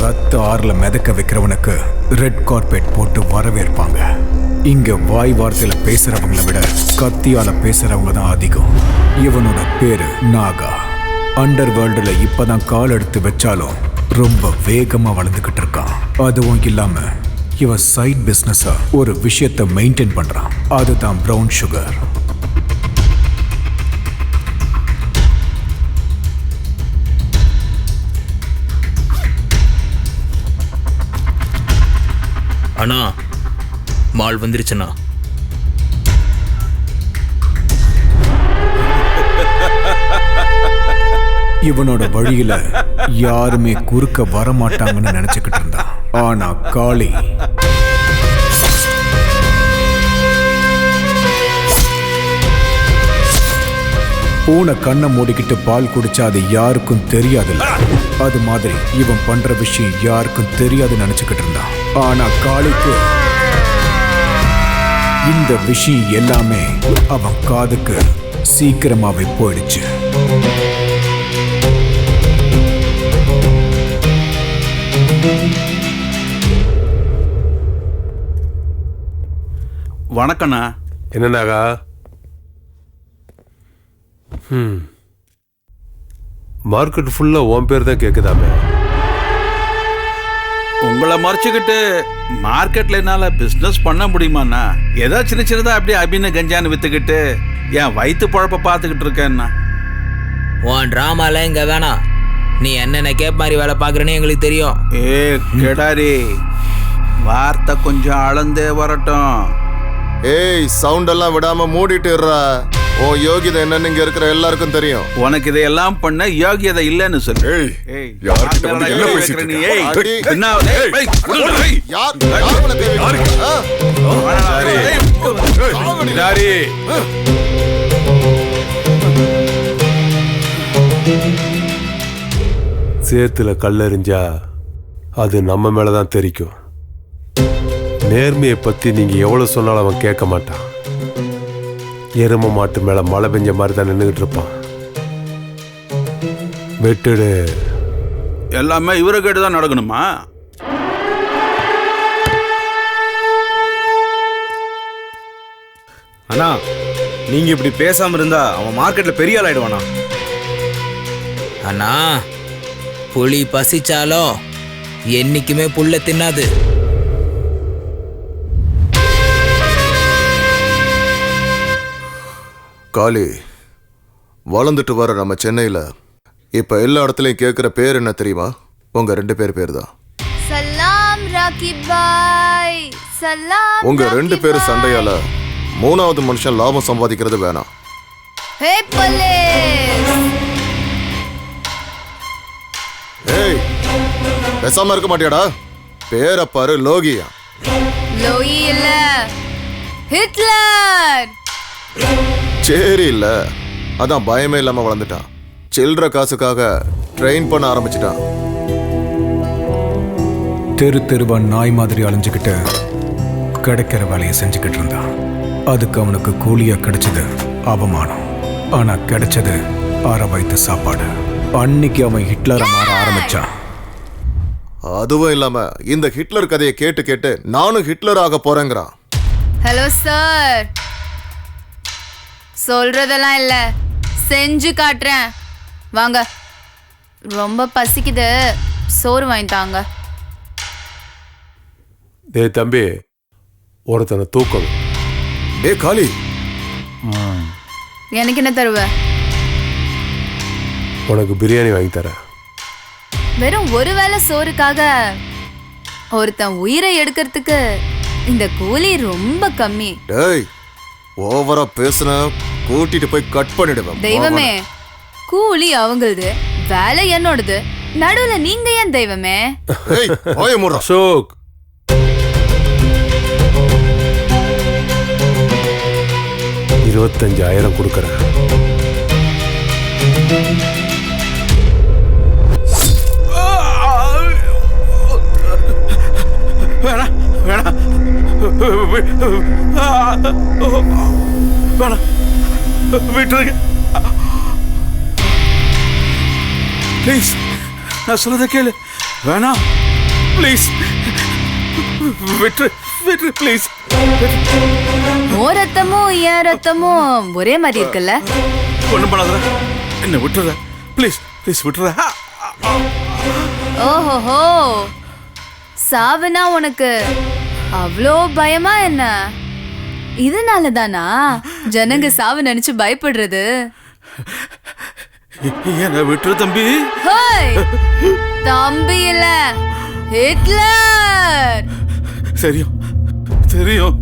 ரத்த ஆறுல மிதக்க வைக்கிறவனுக்கு ரெட் கார்பெட் போட்டு வரவேற்பாங்க. இங்க வாய் வார்த்தையில பேசுறவங்களை விட கத்தியால பேசுறவங்க தான் அதிகம். இவனோட பேரு நாகா. அண்டர் வேர்ல்டுல இப்பதான் கால் எடுத்து வச்சாலும் ரொம்ப வேகமா வளர்ந்துகிட்டு இருக்கான். அதுவும் இல்லாம இவன் சைட் பிசினஸா ஒரு விஷயத்தை மெயின்டைன் பண்றான். அதுதான் பிரவுன் சுகர். அண்ணா, மால் வந்துருச்சுண்ணா. இவனோட வழியில யாருமே குறுக்க வரமாட்டாங்கன்னு நினைச்சுக்கிட்டு இருந்தான். ஆனா காளி பூனை கண்ணை மூடிக்கிட்டு பால் குடிச்சா அது யாருக்கும் தெரியாதுல்ல, அது மாதிரி இவன் பண்ற விஷயம் யாருக்கும் தெரியாதுன்னு நினைச்சுக்கிட்டு இருந்தான். ஆனா காளிக்கு இந்த விஷயம் எல்லாமே அவன் காதுக்கு சீக்கிரமாவே போயிடுச்சு. வணக்கண்ணா. என்னன்னாகா? மார்க்கெட் ஃபுல்லா உன் பேர் தான் கேக்குதாமே. உங்களை மறைச்சுக்கிட்டு மார்க்கெட்ல என்னால பிசினஸ் பண்ண முடியுமாண்ணா? ஏதாவது சின்ன சின்னதா அப்படியே அபின கஞ்சான்னு வித்துக்கிட்டு என் வயிற்று பழப்ப பார்த்துக்கிட்டு இருக்கேன்னா. உன் ட்ராமாலாம் இங்க வேணாம். நீ என்னென்ன கேப் மாதிரி வேலை பார்க்குறேன்னு எங்களுக்கு தெரியும். ஏ கெடாரி, வார்த்தை கொஞ்சம் அளந்தே வரட்டும். ஏய், சவுண்ட் எல்லாம் விடாம மூடிட்டு இருறா. ஓ யோகிதை என்னன்னு இங்க இருக்கிற எல்லாருக்கும் தெரியும். உனக்கு இதையெல்லாம் பண்ண யோகியதை இல்லைன்னு சொல்லு. ஏய், யார்கிட்ட வந்து என்ன பேசிட்டு இருக்க? நீ? ஏய், அடி. என்ன? ஏய், ஏய், விடுடா, ஏய். யார் உனக்கு தெரியும்? சேத்துல கல்லெறிஞ்சா அது நம்ம மேலதான் தெரிக்கும். நேர்மையை பத்தி நீங்க எவ்வளவு சொன்னாலும் அவன் கேட்க மாட்டான். எரும மாட்டு மேல மழை பெஞ்ச மாதிரி தான் நின்றுகிட்டு இருப்பான். வெட்டுடு. எல்லாமே இவரை கேட்டுதான் நடக்கணுமா? அண்ணா, நீங்க இப்படி பேசாம இருந்தா அவன் மார்க்கெட்ல பெரிய ஆள் ஆயிடுவானா? அண்ணா, புலி பசிச்சாலும் என்னைக்குமே புல்ல தின்னாது. காளி, வளர்ந்துட்டு வர நம்ம சென்னையில இப்ப எல்லா இடத்துலயும் கேட்கிற பேர் என்ன தெரியுமா? உங்க 2 பேர் தான். சலாம் ராக்கி பாய், சலாம். உங்க 2 பேரும் சண்டையால 3வது மனுஷன் லாபம் சம்பாதிக்கிறது வேணாம். ஹே போலீஸ்! ஏய், பேசாம இருக்க மாட்டியாடா? பேரை பாரு, லோகியா. லோயி இல்ல, ஹிட்லர். சரி இல்ல, அதான் பயமே இல்லாம வளர்ந்துட்டான். சில்லற காசுக்காக ட்ரெயின் பண்ண ஆரம்பிச்சிட்டான். தெரு தெருவா நாய் மாதிரி அலைஞ்சுக்கிட்டு கிடைக்கிற வேலையை செஞ்சுக்கிட்டு இருந்தான். அதுக்கு அவனுக்கு கூலியா கிடைச்சது அவமானம். ஆனா கிடைச்சது அரை வயிற்று சாப்பாடு. அன்னைக்கு அவன் ஹிட்லரை மாற ஆரம்பிச்சான். அதுவும் இல்லாம இந்த ஹிட்லர் கதையை கேட்டு கேட்டு நானும் ஹிட்லர் ஆக போறேங்கிறான். ஹலோ சார், சொல்றதெல்லாம் இல்ல, செஞ்சு காட்டுறேன். வாங்க, ரொம்ப பசிக்குது, சோறு வாங்கி தாங்க. டேய் தம்பி, ஒருத்தனை தூக்கணும். டே காளி, எனக்கு என்ன தருவ? உனக்கு பிரியாணி வாங்கி தரேன். வெறும் ஒரு வேளை சோறுக்காக ஒருத்தன் உயிரை எடுக்கிறதுக்கு இந்த கூலி ரொம்ப கம்மி. டேய், ஓவரா பேசுன கூட்டிட்டு போய் கட் பண்ணிடுவேன். தெய்வமே, கூலி அவங்களது, வேலை என்னோடது, நடுவுல நீங்க ஏன் தெய்வமே? ஏய், வாயை மூடுடா. அசோக், $25,000 கொடுக்கறேன். வேணாம் வேணாம் வேணாம், விட்டுருங்க ப்ளீஸ். நான் சொல்றதை கேளு. வேணாம். ப்ளீஸ் விட்டு விட்டு ப்ளீஸ். ஓ ரத்தமும் என் ரத்தமும் ஒரே மாதிரி இருக்குல்ல? ஒண்ணும் பண்ணாத, என்ன விட்டுற ப்ளீஸ் ப்ளீஸ் விட்டுற. ஓஹோஹோ, சாவுனா உனக்கு அவ்வளோ பயமா என்ன? இதனால தானா ஜனங்க சாவு நினைச்சு பயப்படுறது? என்ன விட்டுரு தம்பி. ஹோய், தம்பி இல்ல, ஹிட்லர். தெரியும் தெரியும்,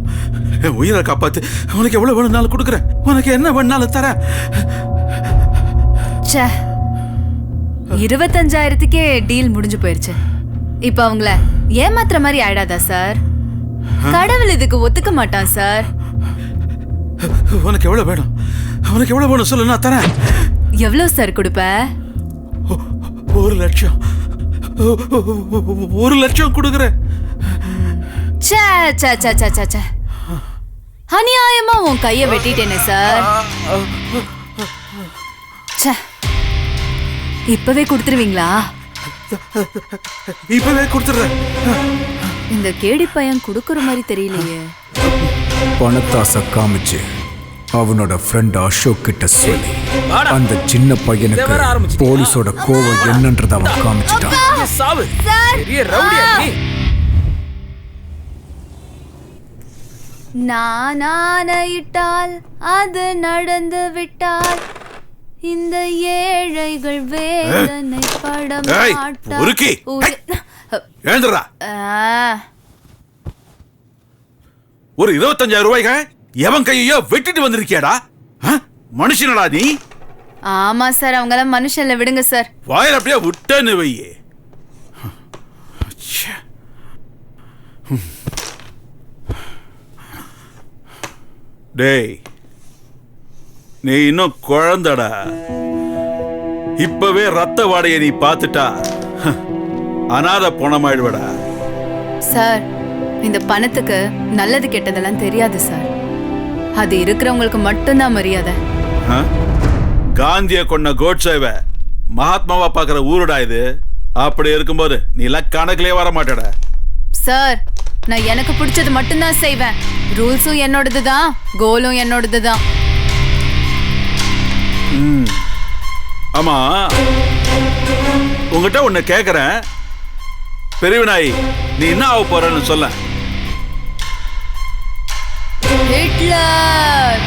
என் உயிரை காப்பாத்து. உனக்கு எவ்வளவு வேணும்னாலும் கொடுக்குறேன், உனக்கு என்ன வேணும்னாலும் தரேன். 25,000க்கே டீல் முடிஞ்சு போயிருச்சு. இப்ப அவங்கள ஏமாத்துற மாதிரி ஆயிடாதா சார்? கடவுள் இதுக்கு ஒத்துக்க மாட்டான் சார். உனக்கு எவ்வளவு வேணும், உனக்கு எவ்வளவு வேணும் சொல்லு, நான் தரேன். எவ்வளவு சார் கொடுப்ப? 1 லட்சம். 1 லட்சம் கொடுக்குறேன். அநியாயமா உன் கைய வெட்டிட்டேனே சார். இப்பவே கொடுத்துருவீங்களா? இப்பவே கொடுத்துடுறேன். இந்த கேடி பையன் கொடுக்கற மாதிரி தெரியலையே. பணத்தாசை காமிச்சு அவனோட ஃப்ரெண்ட் அசோக் கிட்ட சொல்லி அந்த சின்ன பையனுக்கு போலீஸோட கோவம் என்னன்றத அவன் காமிச்சிட்டான். சாவு பெரிய ரவுடியா நீ. நான் ஆணையிட்டால் அது நடந்து விட்டால் இந்த ஏழைகள் வேதனை பட உருக்கி எழுந்துடா. ஒரு 25,000 ரூபாய்க்கு எவன் கையோ வெட்டிட்டு வந்திருக்கியாடா? மனுஷனடா நீ? ஆமா சார், அவங்கள மனுஷன்ல விடுங்க சார். வாயில அப்படியே விட்டேன்னு வையே. டேய், நீ இன்னும் குழந்தடா. இப்பவே ரத்த வாடையை நீ பார்த்துட்டா அனாதை பணமாயிடுவடா. சார், இந்த பணத்துக்கு நல்லது கெட்டதெல்லாம் தெரியாது சார். அது இருக்கிறவங்களுக்கு மட்டும்தான் மரியாதை. காந்திய கொண்ட கோட்சேவ மகாத்மாவா பாக்குற ஊருடா இது. அப்படி இருக்கும்போது நீ எல்லாம் கணக்கிலே வர மாட்டடா. சார், நான் எனக்கு பிடிச்சது மட்டும்தான் செய்வேன். ரூல்ஸும் என்னோடதுதான், கோலும் என்னோடதுதான். ஆமா, உங்ககிட்ட ஒண்ணு கேக்குறேன். பெரியவனாய், நீ என்ன ஆக போறன்னு சொல்ல. ஹிட்லர்.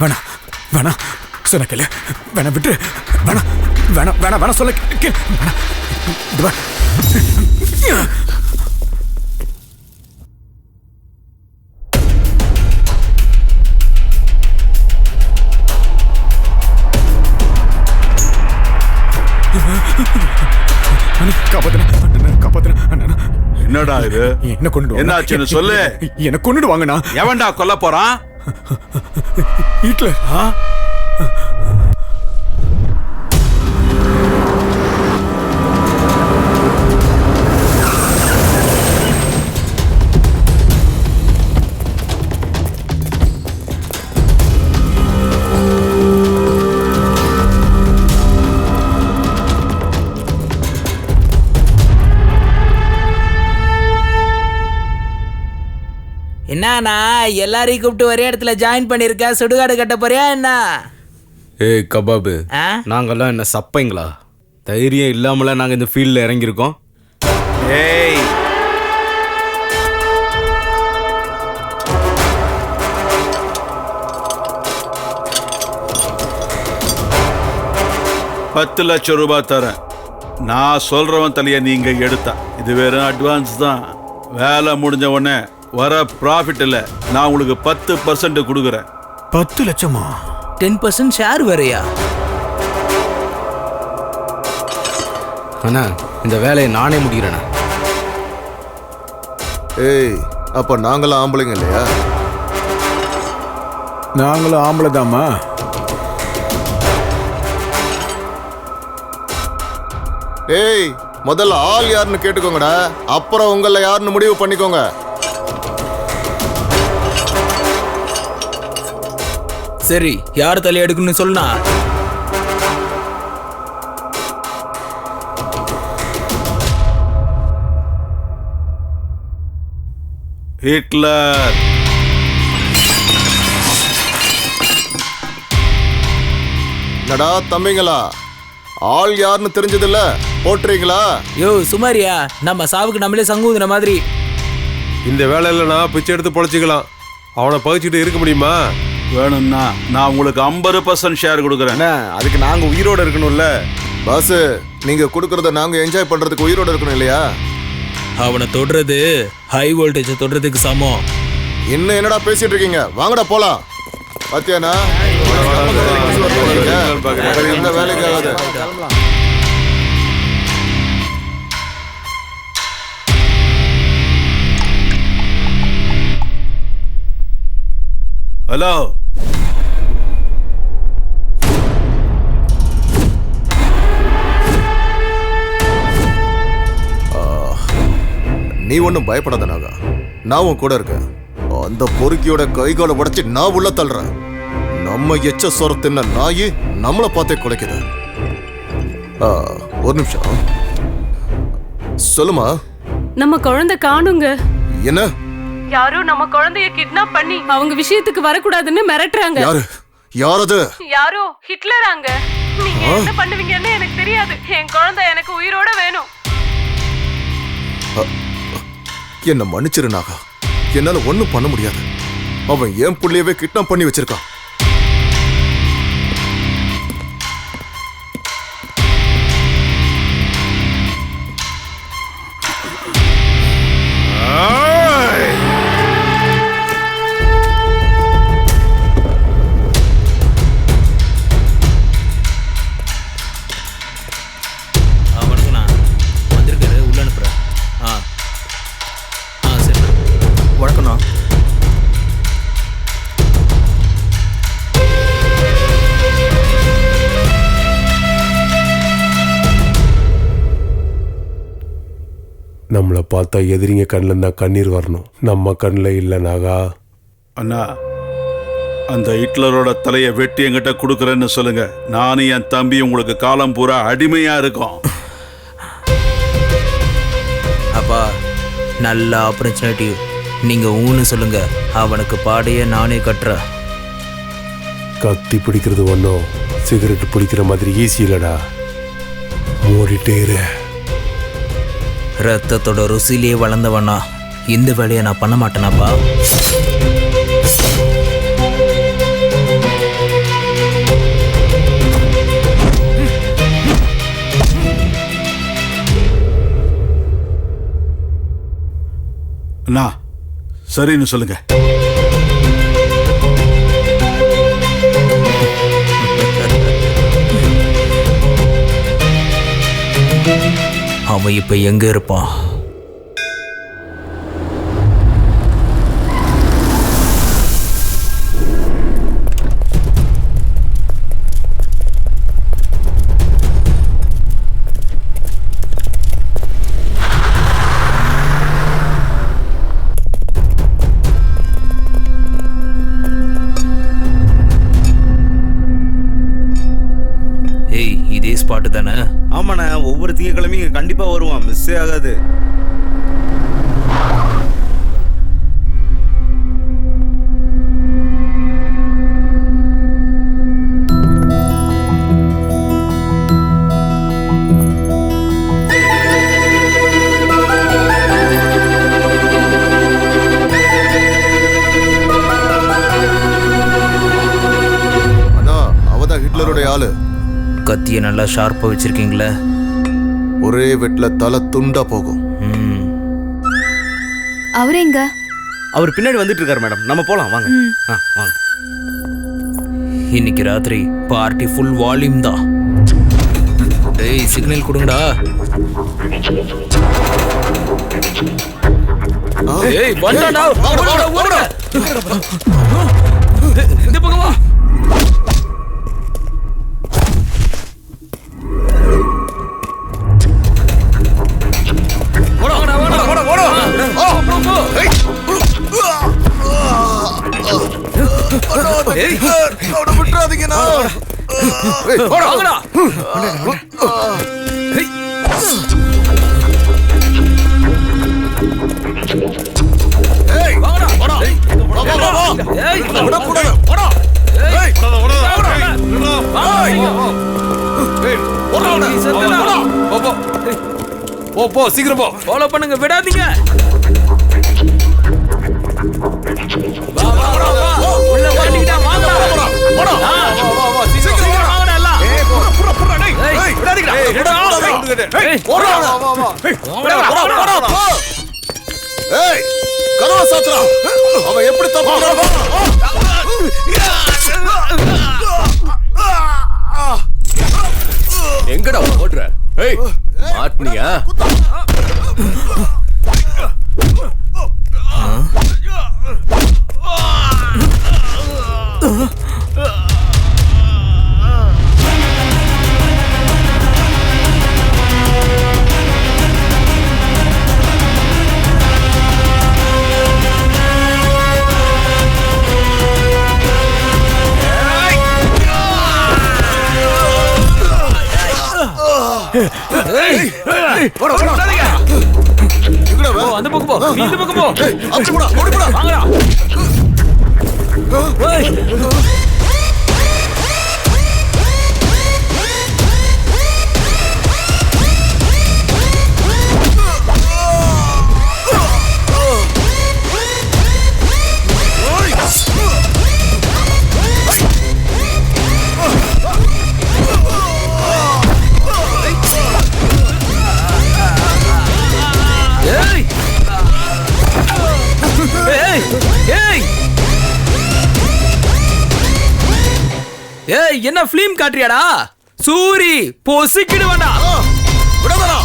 வேணா வேணா சொன்ன கேளு. வேணா விட்டு. வேணா வேணா வேணா வேணா சொல்ல கேளு. என்னடா இது? என்ன கொண்டு என்னாச்சுன்னு சொல்லு. என்ன கொண்டுடு வாங்கண்ணா. எவன்டா கொல்ல போறான்? ஹிட்லர். என்னண்ணா எல்லாரையும் கூப்பிட்டு ஒரே இடத்துல ஜாயின் பண்ணிருக்க? சுடுகாடு கட்ட போறியா என்ன? ஏய் கபாபு, நாங்கெல்லாம் என்ன சப்பைங்களா? தைரியம் இல்லாமல நாங்க இந்த ஃபீல்ட்ல இறங்கியிருக்கோம். ஏய், $10 லட்சம் தரேன். நான் சொல்றவன் தலைய நீங்க எடுத்தா. இது வெறும் அட்வான்ஸ் தான். வேலை முடிஞ்ச உடனே வர ப்ராஃபிட் இல்ல, நான் உங்களுக்கு 10% கொடுக்குறேன். 10 லட்சமா? 10% ஷேர் வேறையா? அண்ணா, இந்த வேலையை நானே முடிக்கிறேண்ணா. ஏய், அப்ப நாங்களாம் ஆம்பளைங்க இல்லையா? நாங்களும் ஆம்பளை தாம்மா. ஏய், முதல்ல ஆள் யாருன்னு கேட்டுக்கோங்கடா, அப்புறம் உங்கள யாருன்னு முடிவு பண்ணிக்கோங்க. சரி, யார் தலை எடுக்கணும்னு சொல்லுனா? ஹிட்லர். என்னடா தம்பிங்களா, ஆள் யாருன்னு தெரிஞ்சதில்ல, போட்டுறீங்களா? யோ சுமாரியா, நம்ம சாவுக்கு நம்மளே சங்குதுன மாதிரி. இந்த வேலையில நான் பிச்சை எடுத்து பொழைச்சிக்கலாம். அவனை பகிச்சுட்டு இருக்க முடியுமா? வேணும்னா நான் உங்களுக்கு 50% ஷேர் கொடுக்குறேன். அதுக்கு நாங்க உயிரோட இருக்கணும்ல. பாஸ், நீங்க கொடுக்கறத நாங்க என்ஜாய் பண்றதுக்கு உயிரோட இருக்கணும் இல்லையா? அவனை தொடுறது ஹை வோல்டேஜ் தொடுறதுக்கு சமம். இன்னும் என்னடா பேசிட்டு இருக்கீங்க? வாங்கடா போலாம். பாத்தியானா எந்த வேலைக்கு ஆகாது. ஹலோ, நீ ஒன்றும் பயப்படாத நாகா, நான் உன் கூட இருக்கேன். அந்த பொறுக்கியோட கைகாலை உடைச்சு நான் உள்ள தள்ளுறேன். நம்ம எச்ச சொர தின்ன நாயி நம்மளை பார்த்தே குலைக்குது. ஒரு நிமிஷம் சொல்லுமா. நம்ம குழந்தை காணுங்க. என்ன? யாரோ நம்ம குழந்தைய கிட்னாப் பண்ணி அவங்க விஷயத்துக்கு வரக்கூடாதுன்னு மிரட்டுறாங்க. யாரு? யாரது? யாரோ ஹிட்லராங்க. நீங்க என்ன பண்ணுவீங்கன்னு எனக்கு தெரியாது. என் குழந்தை எனக்கு உயிரோட வேணும். என்ன மன்னிச்சிரு நாகா, என்னால ஒண்ணும் பண்ண முடியாது. அவன் என் புள்ளையவே கிட்னாப் பண்ணி வச்சிருக்கான். நம்மளை பார்த்தா எதிரிங்க கண்ணில் இருந்தால் கண்ணீர் வரணும், நம்ம கண்ணில் இல்லை நாகா. அண்ணா, அந்த ஹிட்லரோட தலையை வெட்டி என்கிட்ட கொடுக்குறேன்னு சொல்லுங்க. நானும் என் தம்பி உங்களுக்கு காலம் பூரா அடிமையா இருக்கோம். அப்பா, நல்ல ஆப்பர்ச்சுனிட்டி. நீங்க ஊன்னு சொல்லுங்க, அவனுக்கு பாடையே நானே கட்டுறேன். கத்தி பிடிக்கிறது ஒன்றும் சிகரெட் பிடிக்கிற மாதிரி ஈஸி இல்லடா. மூடிட்டே இரு. ரத்தத்தோட ருசிலேயே வளர்ந்தவனா இந்த வேலையை நான் பண்ண மாட்டேனாப்பா. அண்ணா, சரின்னு சொல்லுங்க. அவன் இப்ப எங்க இருப்பான்? ஏய், இதே ஸ்பாட்டு தானே? ஆமாண்ணா, ஒவ்வொரு திங்கக்கிழமையும் கண்டிப்பா வருவான், மிஸ்ஸே ஆகாது. அண்ணா, அவதான் ஹிட்லருடைய ஆளு. கத்தியை நல்லா ஷார்ப்பா வச்சிருக்கீங்களே. ஒரே வெட்ல தலை துண்டா போகும். அவரு எங்க? அவர் பின்னாடி வந்துட்டு இருக்காரு மேடம். நம்ம போலாம் வாங்க. வாங்க. இன்னைக்கு ராத்திரி பார்ட்டி ஃபுல் வால்யூம் தான். டேய், சிக்னல் கொடுங்கடா. ஏய் வந்தாடா ஓடுடா ஓடுடா இந்த பக்கம் வா விட்டுறாதீங்கண்ணா போ சீக்கிரம் போ. ஃபாலோ பண்ணுங்க விடாதீங்க. உள்ள மாட்டிக்கிட்டா வாங்கடா. சீக்கிரம் வாங்கடா எல்லாம். கதவை சாத்துறா. அவன் எப்படி தப்புறான்? எங்கடா ஓடுற? ஏய் மாட்னியா? அந்த பக்கம் போ. நீ இந்த பக்கம் போ. அப்படி போடா, ஓடி போடா. வாங்கடா. ஏய் என்ன ஃபிலிம் காட்றியாடா? சூரி பொசிக்கிடு வேண்டா. விடாதடா.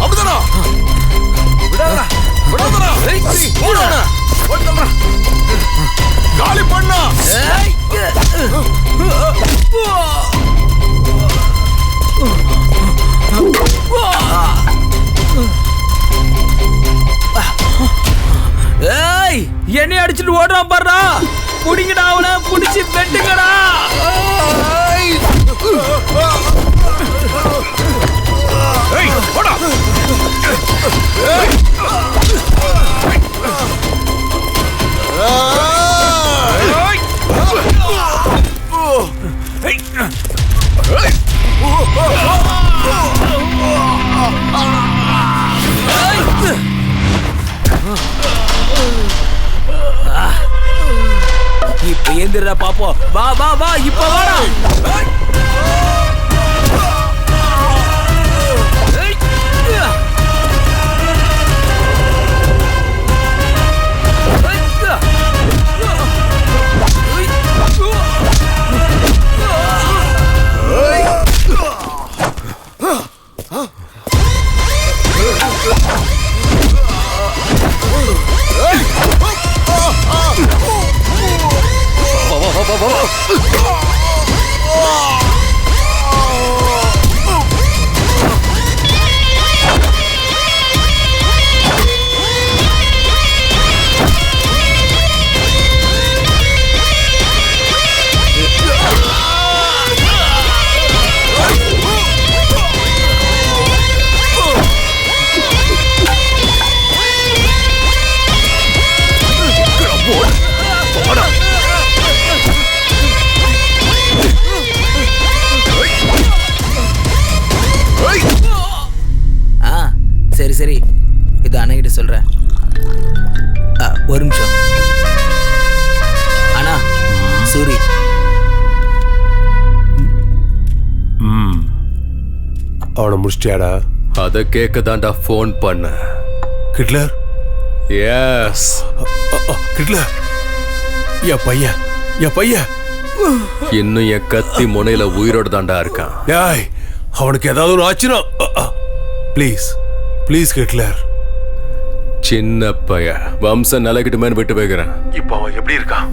அப்படிதானா? விடாதடா. விடாதடா. ஓடுடா. ஓடுடா. காலி பண்ணா. ஏய் என்னை அடிச்சிட்டு ஓடுறான் பாருடா. புடிங்கடா அவனை, புடிச்சு வெட்டுங்கடா. ஏய் போடா. இப்ப ஏந்திரா பாப்போம். வா வா வா இப்ப வாடா. சரி சரி, இது அண்ணகிட்ட சொல்றேன். ஒரு நிமிஷம் அண்ணா. சூரி அவனை முடிச்சிட்டியாடா? அதை கேட்க தான்டா ஃபோன் பண்ண. கிட்லர்? எஸ் கிட்லர், என் பையன் இன்னும் என் கத்தி முனையில உயிரோடு தான்டா இருக்கான். ஏய், அவனுக்கு ஏதாவது ஒரு ஆச்சுனா ப்ளீஸ் ப்ளீஸ் ஹிட்லர். சின்ன பைய வம்சம் நிலைக்கிட்டுமேன்னு விட்டு வைக்கிறேன். இப்போ அவன் எப்படி இருக்கான்?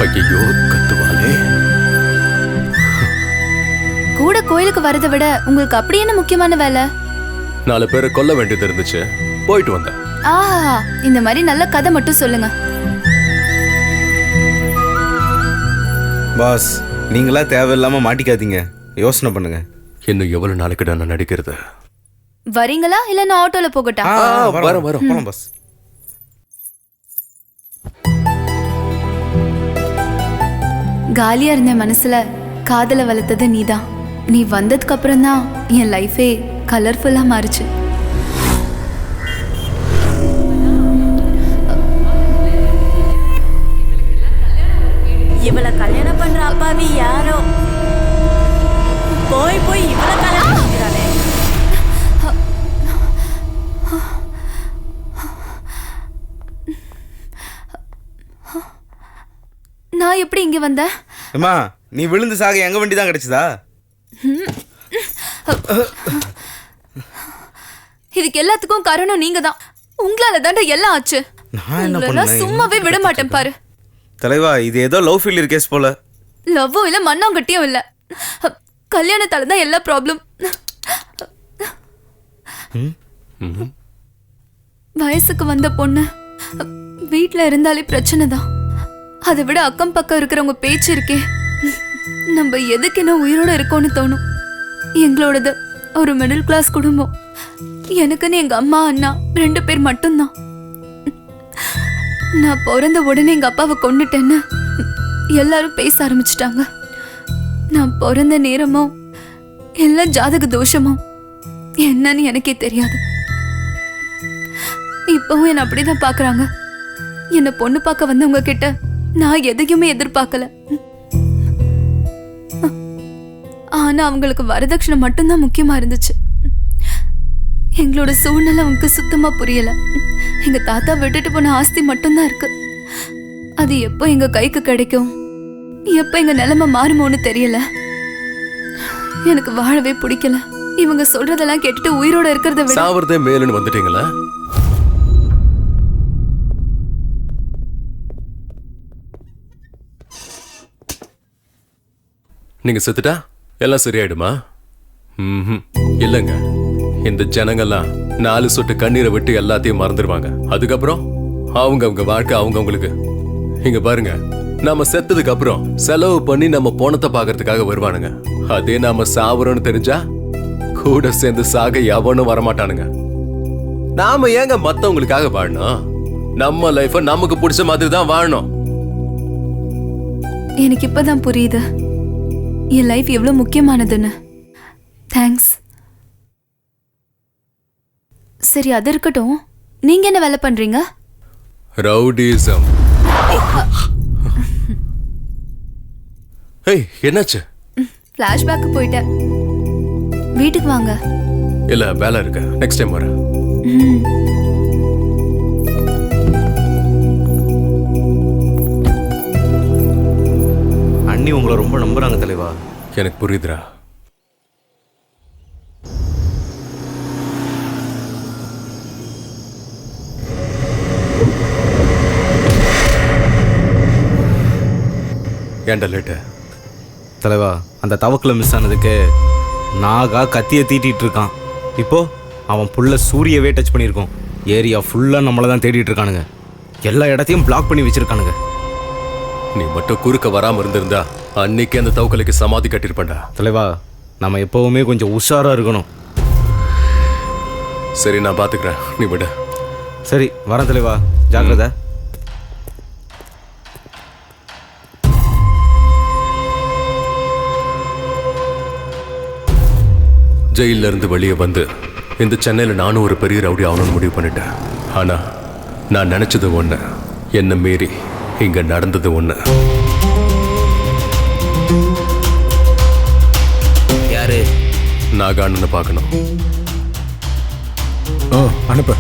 ஐயோ கத்துவாளே. கூட கோயிலுக்கு வரதை விட உங்களுக்கு அப்படி என்ன முக்கியமான வேலை? 4 பேரை கொல்ல வேண்டியது இருந்துச்சு, போயிட்டு வந்தேன். ஆஹா, இந்த மாதிரி நல்ல கதை மட்டும் சொல்லுங்க. பாஸ், நீங்களா தேவையில்லாம மாட்டிக்காதீங்க, யோசனை பண்ணுங்க. இன்னும் எவ்வளவு நாளைக்கு நான் நடிக்கிறது? வரீங்களா இல்ல நான் ஆட்டோல போகட்டா? வரோம் போலாம் பாஸ். காலியா இருந்த மனசுல காதல வளர்த்தது நீதான். நீ வந்ததுக்கு அப்புறம் தான் என் லைஃபே கலர்ஃபுல்லா மாறுச்சு. இவளை கல்யாணம் பண்ற அப்பாவி யாரோ போய் போய் இவளை கல்யாணம் பண்ணிக்கிறானே. நான் எப்படி இங்க வந்தேன்? அம்மா, நீ விழுந்து சாக எங்க வண்டி தான் கிடைச்சதா? இதுக்கு எல்லாத்துக்கும் காரணம் நீங்க தான். உங்களால தாண்டா எல்லாம் ஆச்சு. நான் என்ன உங்களெல்லாம் பண்ணேன்? சும்மாவே விட மாட்டேன் பாரு. தலைவா, இது ஏதோ லவ் ஃபெயிலியர் கேஸ் போல. லவ்வும் இல்ல மண்ணாங்கட்டியும் இல்ல, கல்யாணத்தால தான் எல்லா ப்ராப்ளம். வயசுக்கு வந்த பொண்ணு வீட்டுல இருந்தாலே பிரச்சனை தான். அதை விட அக்கம் பக்கம் இருக்கிறவங்க பேச்சு இருக்கே, நம்ம எதுக்கு என்ன உயிரோட இருக்கோன்னு தோணும். எங்களோடது ஒரு மிடில் கிளாஸ் குடும்பம். எனக்குன்னு எங்க அம்மா அண்ணா 2 பேர் மட்டும்தான். நான் பிறந்த உடனே எங்க அப்பாவை கொன்னுட்டேன்னு எல்லாரும் பேச ஆரம்பிச்சிட்டாங்க. நான் பிறந்த நேரமோ எல்லாம் ஜாதக தோஷமோ என்னன்னு எனக்கே தெரியாது. இப்பவும் என்ன அப்படிதான் பாக்குறாங்க. என்ன பொண்ணு பார்க்க வந்தவங்க கிட்ட நான் எதையுமே எதிர்பார்க்கல. ஆனா அவங்களுக்கு வரதட்சணை மட்டும்தான் முக்கியமா இருந்துச்சு. எங்களோட சூழ்நிலை அவங்களுக்கு சுத்தமா புரியல. எங்க தாத்தா விட்டுட்டு போன ஆஸ்தி மட்டும்தான் இருக்கு. அது எப்போ எங்க கைக்கு கிடைக்கும், எப்ப எங்க நிலைமை மாறுமோன்னு தெரியல. எனக்கு வாழவே பிடிக்கல. இவங்க சொல்றதெல்லாம் கேட்டுட்டு உயிரோட இருக்கிறத விட சாவறதே மேலுன்னு வந்துட்டீங்களா? நீங்க செத்துட்டா எல்லாம் சரியாயிடுமா? இல்லைங்க, இந்த ஜனங்கள்லாம் 4 சொட்டு கண்ணீரை விட்டு எல்லாத்தையும் மறந்துடுவாங்க. அதுக்கப்புறம் அவங்க வாழ்க்கை அவங்களுக்கு. இங்க பாருங்க, நாம செத்ததுக்கு அப்புறம் செலவு பண்ணி நம்ம போனத்தை பாக்குறதுக்காக வருவானுங்க. அதே நாம சாவறோம்னு தெரிஞ்சா கூட சேர்ந்து சாக எவனும் வரமாட்டானுங்க. நாம ஏங்க மத்தவங்களுக்காக வாழணும்? நம்ம லைஃப நமக்கு பிடிச்ச மாதிரி தான் வாழணும். எனக்கு இப்பதான் புரியுது என் லைஃப் எவ்வளவு முக்கியமானதுன்னு. தேங்க்ஸ். சரி, அது இருக்கட்டும். நீங்க என்ன வேலை பண்றீங்க? ரவுடிசம். ஏய், என்னாச்சு? ஃபிளாஷ்பேக் போயிட்டேன். வீட்டுக்கு வாங்க. இல்ல, வேலை இருக்கு, நெக்ஸ்ட் டைம் வரேன். அண்ணி உங்களை ரொம்ப நம்புறாங்க தலைவா. எனக்கு புரியுதுடா. ஏன்டா லேட்டு? தலைவா, அந்த தவக்கில் மிஸ் ஆனதுக்கு நாகா கத்தியை தீட்டிட்டு இருக்கான். இப்போ அவன் புள்ள சூரியவே டச் பண்ணியிருக்கோம். ஏரியா ஃபுல்லாக நம்மளை தான் தேடிட்டு இருக்கானுங்க. எல்லா இடத்தையும் பிளாக் பண்ணி வச்சிருக்கானுங்க. நீ மட்டும் குறுக்க வராம இருந்திருந்தா அன்னைக்கு அந்த தவக்கலைக்கு சமாதி கட்டிருப்பேன்டா. தலைவா, நம்ம எப்பவுமே கொஞ்சம் உஷாரா இருக்கணும். சரி, நான் பாத்துக்கிறேன், நீ விட. சரி, வரேன் தலைவா, ஜாக்கிரதை. ஜெயில இருந்து வெளியே வந்து இந்த சென்னையில நானும் ஒரு பெரிய ரவுடி ஆகணும்னு முடிவு பண்ணிட்டேன். ஆனா நான் நினைச்சது ஒண்ணு, என்ன மீறி இங்க நடந்தது ஒண்ணு. யாரு? நாகான்னு பார்க்கணும். அனுப்பு.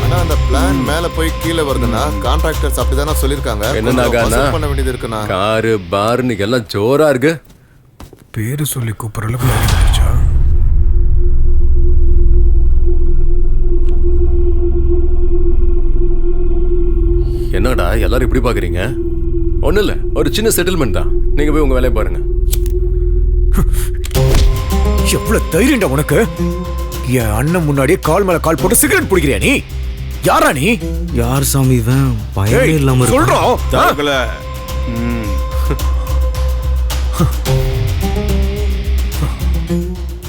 ஆனா அந்த பிளான் மேல போய் கீழே வருதுன்னா கான்ட்ராக்டர்ஸ் அப்படிதானே சொல்லிருக்காங்க. என்னன்னா பண்ண வேண்டியது இருக்குண்ணா. காரு பார்னு எல்லாம் ஜோரா இருக்கு. பேரு சொல்லி கூப்பிடுற அளவுக்கு ஆயிடுச்சா? என்னடா எல்லாரும் இப்படி பாக்குறீங்க? ஒண்ணும் இல்ல, ஒரு சின்ன செட்டில்மெண்ட் தான். நீங்க போய் உங்க வேலையை பாருங்க. எவ்வளவு தைரியம்டா உனக்கு? என் அண்ணன் முன்னாடியே கால் மேல கால் போட்டு சிகரெட் பிடிக்கிறியா நீ? யாரா நீ? யார் சாமி இவன்? பயமே இல்லாம சொல்றோம். தவக்கல.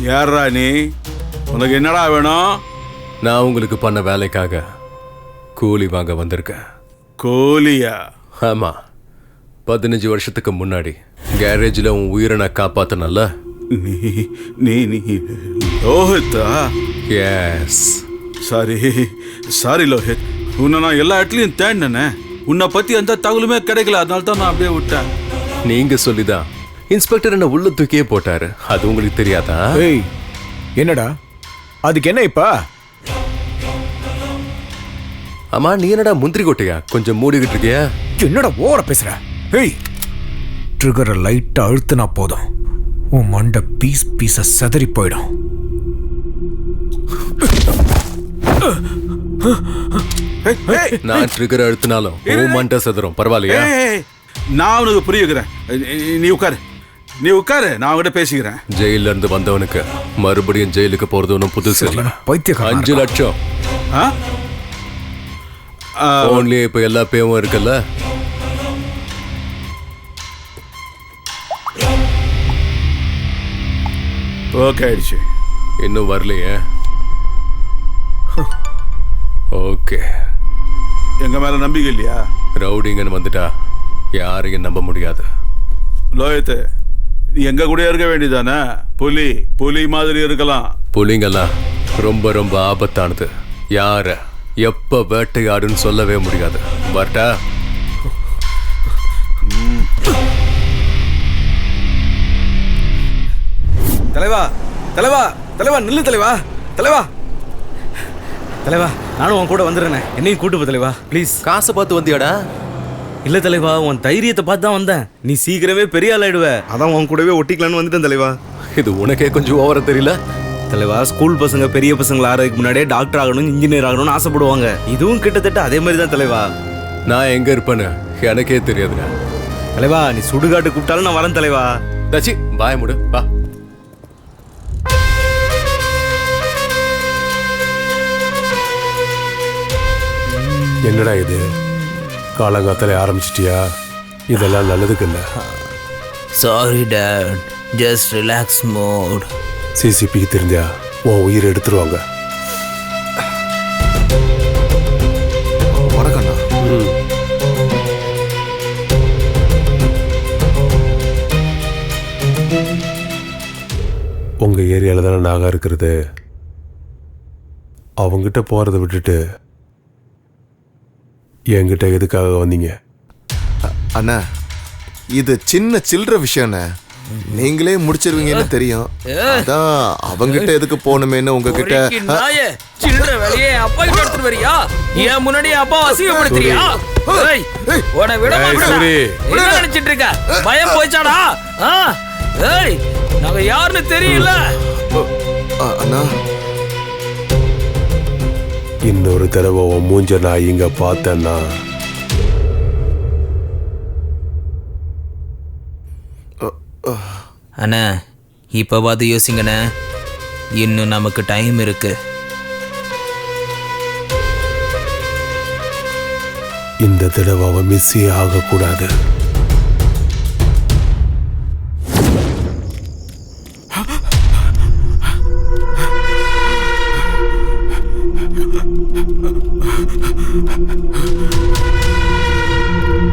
யாரா நீ? உனக்கு என்னடா வேணும்? நான் உங்களுக்கு பண்ண வேலைக்காக கூலி வாங்க வந்திருக்கேன். கோலியா? ஆமா, 15 வருஷத்துக்கு முன்னாடி கேரேஜில் உன் உயிரை நான் காப்பாத்தினல்ல. நீ நீ நீ லோஹித்தா? எஸ். சாரி லோஹித், உன்னை நான் எல்லா இடத்துலையும் தேடினேனே. உன்னை பத்தி எந்த தகவலுமே கிடைக்கல, அதனால தான் நான் அப்படியே விட்டேன். நீங்க சொல்லிதான் இன்ஸ்பெக்டர் என்ன உள்ள தூக்கியே போட்டாரு. அது உங்களுக்கு தெரியாதா? ஏய், என்னடா அதுக்கு என்ன இப்ப? ஆமா, நீ என்னடா முந்திரி கொட்டையா கொஞ்சம் மூடிக்கிட்டு இருக்கியா? என்னடா ஓவரா பேசுற? ஏய், ட்ரிகரை லைட்டா அழுத்தினா போதும், உன் மண்டை பீஸ் பீஸா செதறி போயிடும். நான் ட்ரிகர் அழுத்தினாலும் உன் மண்டை செதறும். பரவாயில்லையா? நான் உனக்கு புரியுகிறேன். நீ உட்காரு, நீ உட்காரு, நான் அவங்ககிட்ட பேசிக்கிறேன். ஜெயில இருந்து வந்தவனுக்கு மறுபடியும் ஜெயிலுக்கு போறது ஒன்றும் புதுசு இல்ல. பைத்தியக்காரன் 5 லட்சம் போன்லயே இப்ப எல்லா பேவும் இருக்குல்ல. ஓகே ஆயிடுச்சு. இன்னும் வரலையே? ஓகே. எங்க மேல நம்பிக்கை இல்லையா? ரவுடிங்கன்னு வந்துட்டா யாரையும் நம்ப முடியாது. லோஹித், நீ எங்க கூட இருக்க வேண்டியதானே? புலி மாதிரி இருக்கலாம். புலிங்கெல்லாம் ரொம்ப ரொம்ப ஆபத்தானது. யார எப்ப வேட்டையாடுன்னு சொல்லவே முடியாது. வரட்டா? தலைவா, தலைவா, தலைவா, நில்லு தலைவா, தலைவா, தலைவா, நானும் உன் கூட வந்துடுறேனே. என்னையும் கூட்டு போ தலைவா, ப்ளீஸ். காசை பார்த்து வந்தியாடா? இல்ல தலைவா, உன் தைரியத்தை பார்த்து தான் வந்தேன். நீ சீக்கிரமே பெரிய ஆள் ஆயிடுவ, அதான் உன் கூடவே ஒட்டிக்கலான்னு வந்துட்டேன் தலைவா. இது உனக்கே கொஞ்சம் ஓவரா தெரியல? தலைவா, ஸ்கூல் பசங்க பெரிய பசங்களை ஆறதுக்கு முன்னாடியே டாக்டர் ஆகணும், இன்ஜினியர் ஆகணும்னு ஆசைப்படுவாங்க. இதுவும் கிட்டத்தட்ட அதே மாதிரி தான் தலைவா. நான் எங்க இருப்பேன்னு எனக்கே தெரியாதுங்க. தலைவா, நீ சுடுகாட்டு கூப்பிட்டாலும் நான் வரேன் தலைவா. தச்சி பாய முடு, வா. என்னடா இது, காலங்காத்தால ஆரம்பிச்சிட்டியா? இதெல்லாம் நல்லதுக்கு இல்லை. Sorry dad, just relax mode. சிசிபிக்கு தெரிஞ்சா உன் உயிரை எடுத்துருவாங்க. வணக்கண்ணா. உங்க ஏரியால தானே நாகா இருக்கிறது. அவங்கிட்ட போறதை விட்டுட்டு என்கிட்ட எதுக்காக வந்தீங்க? அண்ணா, இது சின்ன சில்லற விஷயம்ண்ணே, நீங்களே முடிச்சிருவீங்கன்னு தெரியும். அதான் அவங்கிட்ட எதுக்கு போகணுமேன்னு உங்ககிட்ட. சில்லற வேலையே அப்பா கிட்ட எடுத்துட்டு வரியா? ஏன் முன்னாடி அப்பா அசிங்கப்படுத்துறியா? ஏய், உன்னை விட மாட்டேன். என்ன நினைச்சிட்டு இருக்க? பயம் போய்ச்சாடா? ஏய், நாங்க யாருன்னு தெரியல. அண்ணா, இன்னொரு தடவை உன் மூஞ்ச நான் இங்க பார்த்தேன்னா அண்ணா, இப்ப பார்த்து யோசிங்கண்ணே, இன்னும் நமக்கு டைம் இருக்கு. இந்த தடவை அவன் மிஸ்ஸே ஆகக்கூடாது.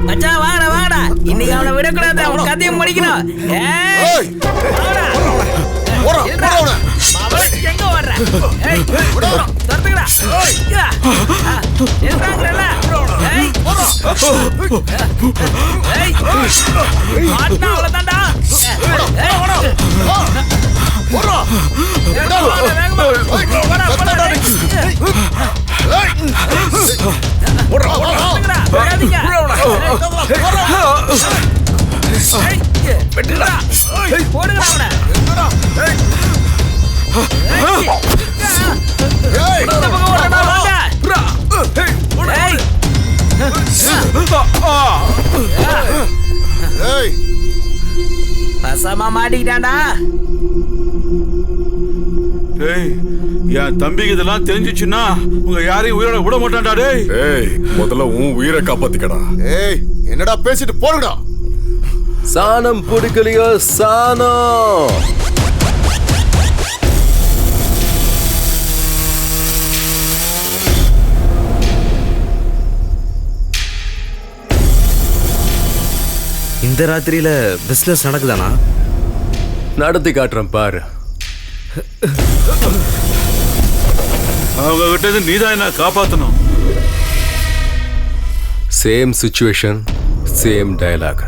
மச்சான், வாடா வாடா, இன்னைக்கு அவனை விடக்கூடாது, அவன் கதையும் முடிக்கணும். எங்க வர்ற? துரத்துக்கடா. ஏய் மாட்டா அவ்வளவுதான்டா. ஏய் ஓடு. போடா. வேகமா போடா போடா. போடா போடா. வேகாதீங்க. வெட்டுடா. போடுங்கடா அவனை. ஏய் இந்த பக்கம் ஓடுடா வாங்க. ஏய் ஏய் பசமா மாட்டிக்கிட்டான்டா. டேய் என் தம்பிக்கு இதெல்லாம் தெரிஞ்சிச்சுன்னா உங்க யாரையும் உயிரோட விட மாட்டான்டா டேய். ஏய் முதல்ல உன் உயிரை காப்பாத்திக்கடா. ஏய் என்னடா பேசிட்டு போடுடா. சாணம் பிடிக்கலையோ சாணம். இந்த ராத்திரியில பிசினஸ் நடக்குதானா? நடத்தி காட்டுறேன் பாரு. அவங்க கிட்ட இருந்து நீதான் என்ன காப்பாத்தணும். Same situation same dialogue.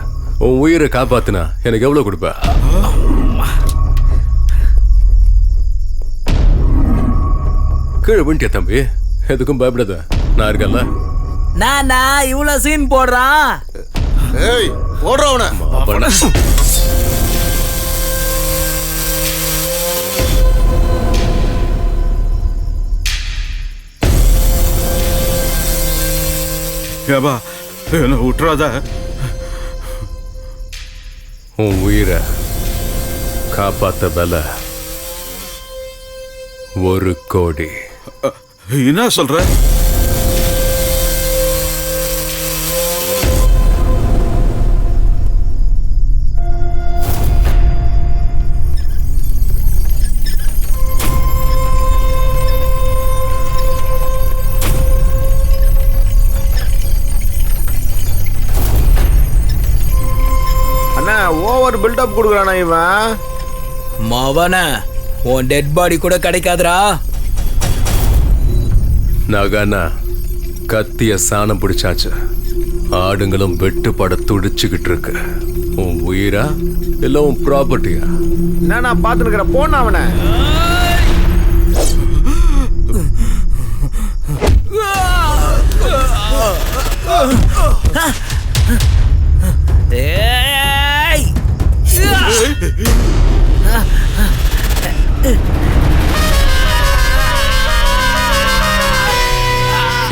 உன் உயிரை காப்பாத்துனா எனக்கு எவ்வளவு கொடுப்ப? கீழே விண்டியா தம்பி? எதுக்கும் பயப்படாத, நான் இருக்கல. நானா இவ்வளவு சீன் போடுறான்? ஏய் போடுறா அவனை. ஏபா என்ன விட்டுறாத. உன் உயிரை காப்பாத்த பல 1 கோடி. என்ன சொல்ற? ஓவர் பில்டப் கொடுக்குறானா இவன்? மவன உன் டெட் பாடி கூட கிடைக்காதுடா. நகனா கத்திய சாணம் பிடிச்சாச்சு. ஆடுங்களும் வெட்டுப்பட துடிச்சுக்கிட்டு இருக்கு. உன் உயிரா இல்ல உன் ப்ராப்பர்ட்டியா? என்ன நான் பார்த்து இருக்கிற போன அவனை.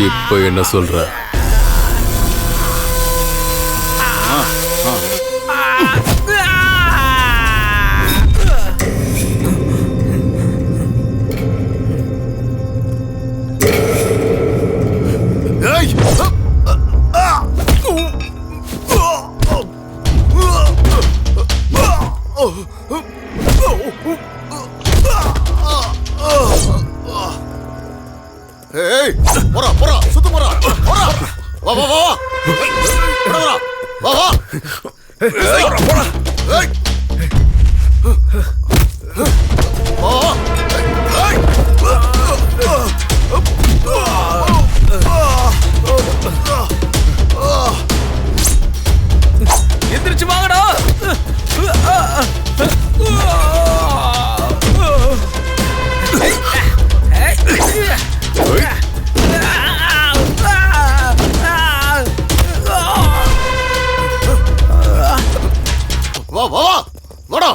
இப்ப என்ன சொல்ற? ஏய் போடா போடா சுத்து போடா போடா. வா வா வா போடா வா வா. ஏய் போடா. ஏய் வா வா. ஏய் எந்திரிச்சு வாங்கடா. வா வா வா வாடா.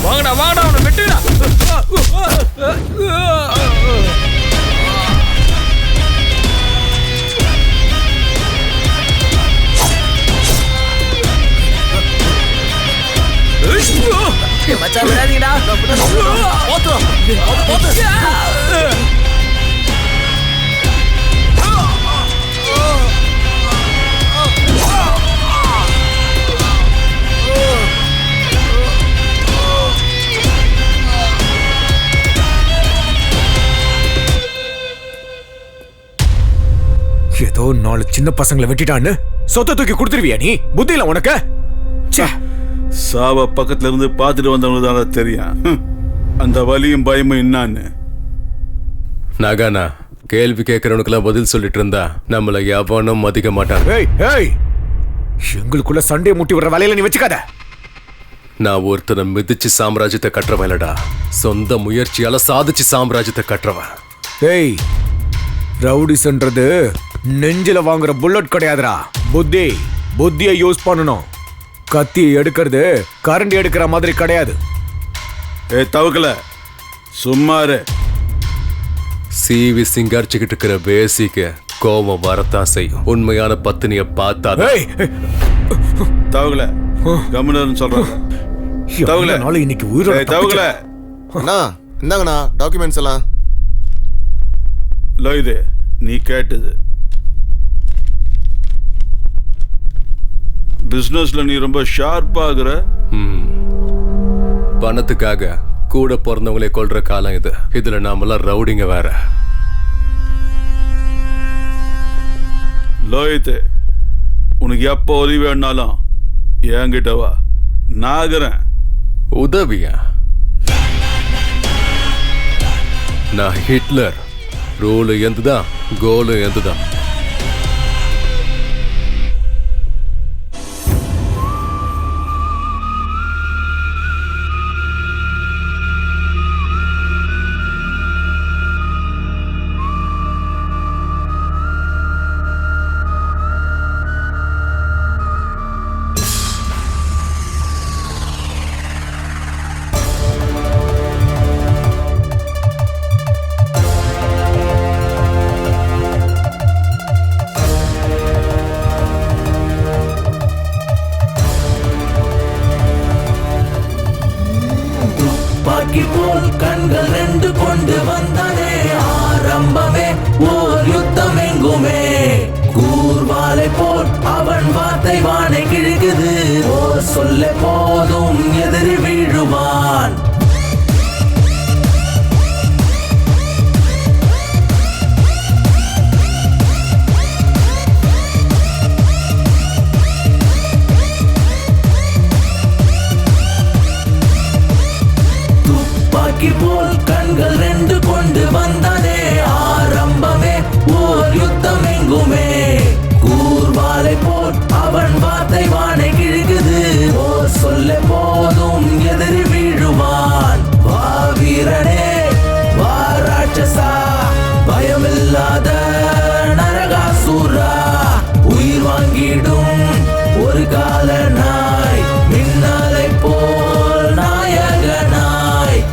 வாங்கடா வாங்கடா அவனை வெட்டுடா. மச்சான் விடாதீங்கடா. 4 சின்ன பசங்களை வெட்டிட்டான்னு சொத்தை தூக்கி கொடுத்துருவியா நீ? புத்தியில உனக்கு? சாவ பக்கத்துல இருந்து பார்த்துட்டு வந்தவங்களுக்கு தான் தெரியும் அந்த வலியும் பயமும் என்னான்னு. நாகானா, கேள்வி கேட்கறவனுக்கெல்லாம் பதில் சொல்லிட்டு இருந்தா நம்மள எவனும் மதிக்க மாட்டாங்க. எங்களுக்குள்ள சண்டையை முட்டி விடுற வேலையில நீ வச்சுக்காத. நான் ஒருத்தனை மிதிச்சு சாம்ராஜ்யத்தை கட்டுறவன் இல்லடா, சொந்த முயற்சியால சாதிச்சு சாம்ராஜ்யத்தை கட்டுறவன். ஏய், ரவுடிஸ்ன்றது நெஞ்சில வாங்குற புல்லட் கிடையாதுடா. புத்தியை யூஸ் பண்ணணும். கத்தி எடுக்கிறது கரண்டி எடுக்கிற மாதிரி கிடையாது. தவக்கல சும்மாரு. சிவி சிங்காரிச்சுக்கிட்டு இருக்கிற பேசிக்கு கோபம் வரத்தான் செய்யும். உண்மையான பத்தினிய பார்த்தா தவக்கல கம்முன்னு சொல்றேன். இன்னைக்கு உயிரோட தவக்கல இந்தாங்கண்ணா டாக்குமெண்ட்ஸ் எல்லாம். இது நீ கேட்டது. பிசினஸ்ல நீ ரொம்ப ஷார்ப்பாகிற. பணத்துக்காக கூட பிறந்தவங்களே கொல்ற காலம் இது. இதுல நாமெல்லாம் ரவுடிங்க வேற. லோயித்து, உனக்கு எப்போ உதவி வேணாலும் என்கிட்ட வா, நாகிறேன். உதவியா? நான் ஹிட்லர். ரூலு எந்துதான், கோலு எந்துதான். கண்கள் 2 கொண்டு வந்தானே ஆரம்பமே ஓர் யுத்தம் எங்குமே. கூர்வாலை போல் அவன் வார்த்தை வானை கிழக்குது. ஓர் சொல்ல போதும் எதிரி வீழுவான். போல் கண்கள் 2 கொண்டு வந்தானே ஆரம்பமே ஓர் யுத்தம் எங்குமே. கூர்வாலை போல் அவன் வார்த்தை வானை கிழக்குது. ஓர் சொல்ல போதும் எதிரி வீழுவான். வா வீரனே, வா ராட்சசா, பயமில்லாத நரகாசூரா. உயிர் வாங்கிடும் ஒரு கால நாய், மின்னலை போல் நாயகனாய்.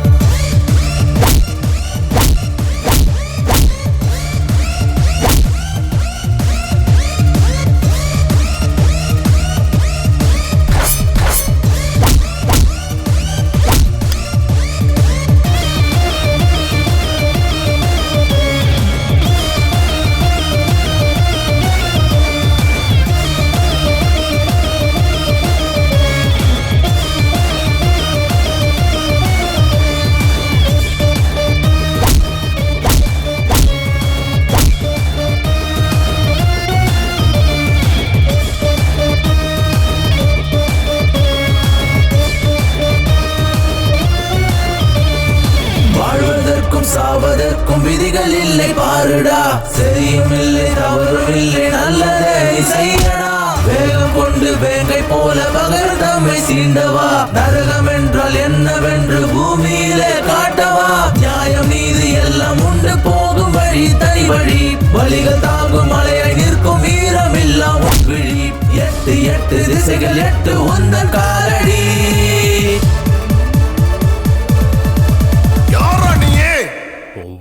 சாவதற்கும் விதிகள் இல்லை பாருடா. சரியும் இல்லை தவறும் இல்லை, நல்லதே செய்யடா. வேகம் கொண்டு வேங்கை போல பகர் தம்மை சீண்டவா. நரகம் என்றால் என்னவென்று பூமியிலே காட்டவா. நியாயம் நீதி எல்லாம் உண்டு போகும் வழி தனி வழி. வழிகள் தாங்கும் மலையாய் நிற்கும் வீரமில்லா விழி. 8 திசைகள் 8 உந்தன் காலடி.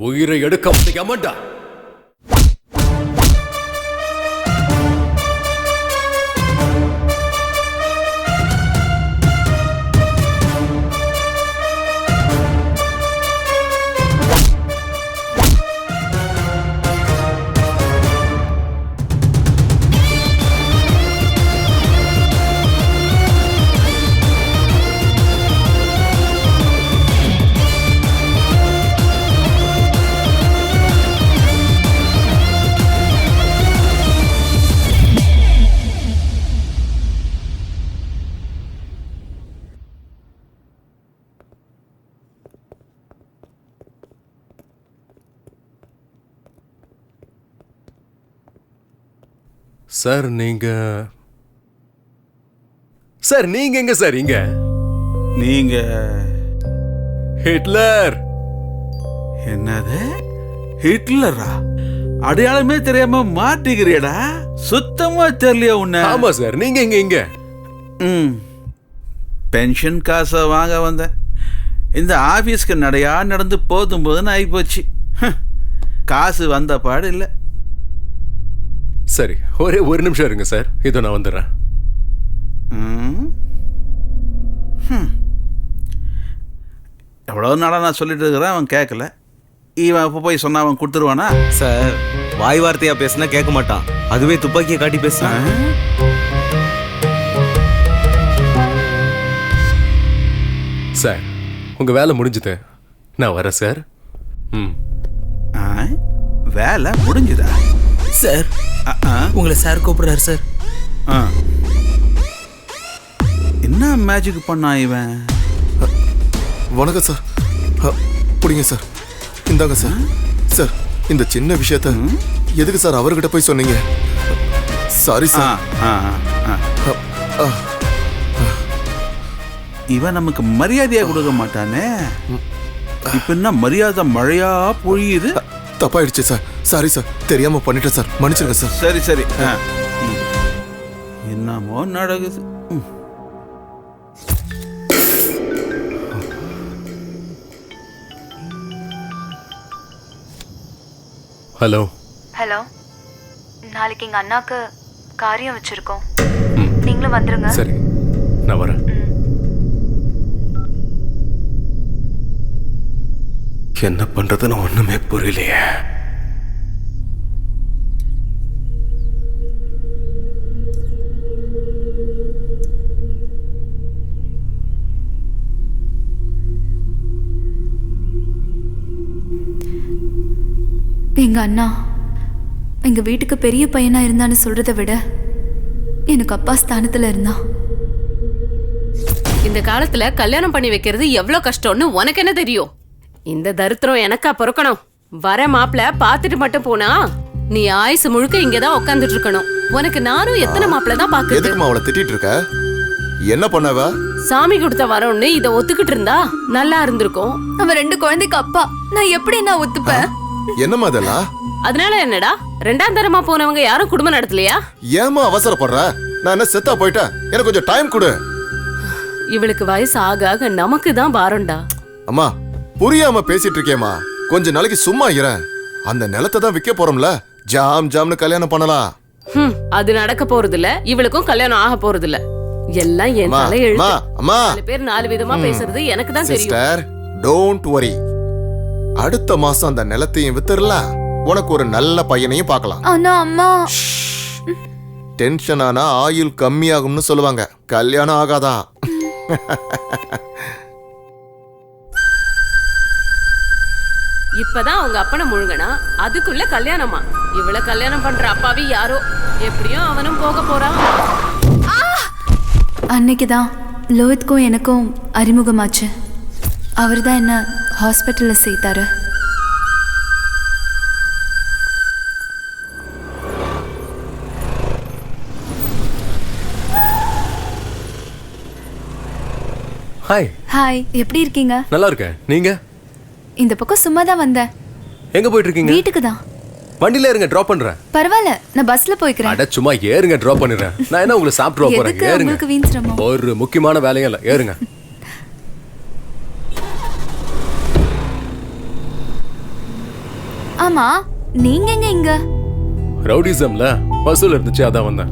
உயிரை எடுக்க முடியாமடா. சார் நீங்க சார் நீங்க எங்க சார் இங்க? நீங்க ஹிட்லர். என்னது ஹிட்லரா? அடையாளமே தெரியாம மாட்டிக்கிறியடா. சுத்தமா தெரியலையா உன்ன? ஆமா சார், நீங்க எங்க இங்க? பென்ஷன் காசை வாங்க வந்தேன். இந்த ஆபீஸ்க்கு நடையா நடந்து போதும் போதுன்னு ஆகிப்போச்சு. காசு வந்த பாடு இல்லை. சரி, ஒரே ஒரு நிமிஷம் இருங்க சார், இதோ நான் வந்துடுறேன். எவ்வளோ நாளாக நான் சொல்லிட்டு இருக்கிறேன், அவன் கேட்கல. இவன் இப்போ போய் சொன்னா அவன் கொடுத்துருவானா? சார் வாய் வார்த்தையா பேசினா கேட்க மாட்டான், அதுவே துப்பாக்கியை காட்டி பேசுறான். சார் உங்க வேலை முடிஞ்சுது, நான் வரேன் சார். வேலை முடிஞ்சுதா சார்? உங்களை சார் கூப்பிடுறாரு சார். என்ன மேஜிக் பண்ணா இவன்? வணக்கம் சார். புடிங்க சார், இந்தாங்க சார். சார் இந்த சின்ன விஷயத்த எதுக்கு சார் அவர்கிட்ட போய் சொன்னீங்க? Sorry sir. இவன் நமக்கு மரியாதையா கொடுக்க மாட்டானே. இப்ப என்ன மரியாதை மழையா பொழியுது? தப்பாயிடுச்சு சார், சாரி சார், தெரியாம பண்ணிட்டேன் சார், மன்னிச்சிருங்க சார். சரி சரி. என்னமோ நடக்குது. ஹலோ. ஹலோ, நாளைக்கு எங்க அண்ணாக்கு காரியம் வச்சிருக்கோம், நீங்களும் வந்துருங்க. சரி, நான் வரேன். என்ன பண்றதுன்னு ஒண்ணுமே புரியலையே. எங்க அண்ணா எங்க வீட்டுக்கு பெரிய பையனா இருந்தான்னு சொல்றதை விட எனக்கு அப்பா ஸ்தானத்துல இருந்தான். இந்த காலத்துல கல்யாணம் பண்ணி வைக்கிறது எவ்வளவு கஷ்டம்னு உனக்கு என்ன தெரியும்? இந்த தரித்திரம் எனக்கா பொறுக்கணும்? வர மாப்பிள பாத்துட்டு மட்டும் போனா நீ ஆயுசு முழுக்க இங்கதான் உட்காந்துட்டு இருக்கணும். உனக்கு நானும் எத்தனை மாப்பிள தான் பாக்குறது. எதுக்குமா அவளை திட்டிட்டு இருக்க? என்ன பண்ணவ? சாமி கொடுத்த வரம்னு இத ஒத்துக்கிட்டு இருந்தா நல்லா இருந்திருக்கும். அவன் 2 குழந்தைக்கு அப்பா, நான் எப்படி நான் ஒத்துப்பேன்? என்னமா அதெல்லாம்? அதனால என்னடா, 2ஆம் தரமா போனவங்க யாரும் குடும்பம் நடத்தலையா? ஏமா அவசரப்படுற? நான் என்ன செத்தா போயிட்டேன்? எனக்கு கொஞ்சம் டைம் கொடு. இவளுக்கு வயசு ஆக ஆக நமக்கு தான் பாரம்டா. அம்மா புரியாம பேசிட்டு இருக்கேம்மா, கொஞ்ச நாளைக்கு சும்மா இரு. அந்த நிலத்தை தான் விற்க போறோம்ல, ஜாம் ஜாம்னு கல்யாணம் பண்ணலாம். அது நடக்க போறது இல்ல, இவளுக்கும் கல்யாணம் ஆக போறது இல்ல. எல்லாம் என் தலையெழுத்து. அம்மா 4 பேர் 4 விதமா பேசுறது எனக்கு தான் தெரியும். Sister, don't worry. அடுத்த மாசம் அந்த நிலத்தையும் வித்துறலாம், உனக்கு ஒரு நல்ல பையனையும் பார்க்கலாம். ஆனா அம்மா, டென்ஷன் ஆனா ஆயுள் கம்மியாகும்னு சொல்லுவாங்க, கல்யாணம் ஆகாதான். இப்பதான் அவங்க அப்பனை முழுங்கனா, அதுக்குள்ள கல்யாணமா? இவள கல்யாணம் பண்ற அப்பாவி யாரோ, எப்படியும் அவனும் போக போறான். அன்னைக்குதான் லோஹித்க்கும் எனக்கும் அறிமுகமாச்சு. அவர் தான் என்ன ஹாஸ்பிட்டல்ல சேர்த்தாரு. ஹாய். ஹாய், எப்படி இருக்கீங்க? நல்லா இருக்கேன், நீங்க? இந்த பக்கம் சும்மா தான் வந்தேன். எங்க போயிட்டு இருக்கீங்க? வீட்டுக்கு தான். வண்டியில இருங்க, டிராப் பண்றேன். பரவாயில்ல, நான் பஸ்ல போய்க்கிறேன். அட சும்மா ஏறுங்க, டிராப் பண்ணிடுறேன். நான் என்ன உங்களை சாப்பிட்டு போறேன்? எதுக்கு ஏறுங்க. உங்களுக்கு வீண் சிரமம்? ஒரு முக்கியமான வேலையும் இல்ல, ஏறுங்க. ஆமா, நீங்க எங்க இங்க? ரவுடிசம்ல வசூல் இருந்துச்சு, அதான் வந்தேன்.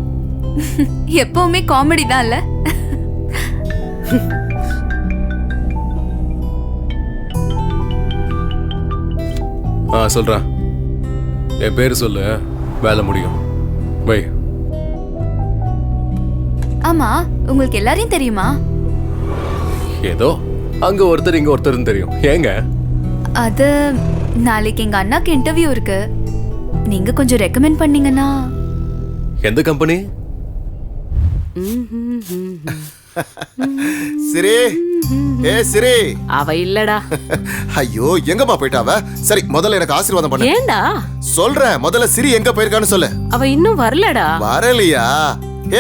எப்பவுமே காமெடி தான் இல்ல? சொல்றேன். என் பேரு சொல்லு, வேலை முடியும். பை. ஆமா, உங்களுக்கு எல்லாரையும் தெரியுமா? ஏதோ அங்க ஒருத்தர் இங்க ஒருத்தர்னு தெரியும். ஏங்க? அது நாளைக்கு எங்க அண்ணாக்கு இன்டர்வியூ இருக்கு, நீங்க கொஞ்சம் ரெக்கமெண்ட் பண்ணீங்கன்னா. எந்த கம்பெனி? சரி, ஏ சிரி. அவ இல்லடா. ஐயோ எங்கம்மா போயிட்டாவ? சரி முதல்ல எனக்கு ஆசீர்வாதம் பண்ணு. ஏண்டா? சொல்றேன், முதல்ல சிரி எங்க போயிருக்கான்னு சொல்லு. அவ இன்னும் வரலடா. வரலையா?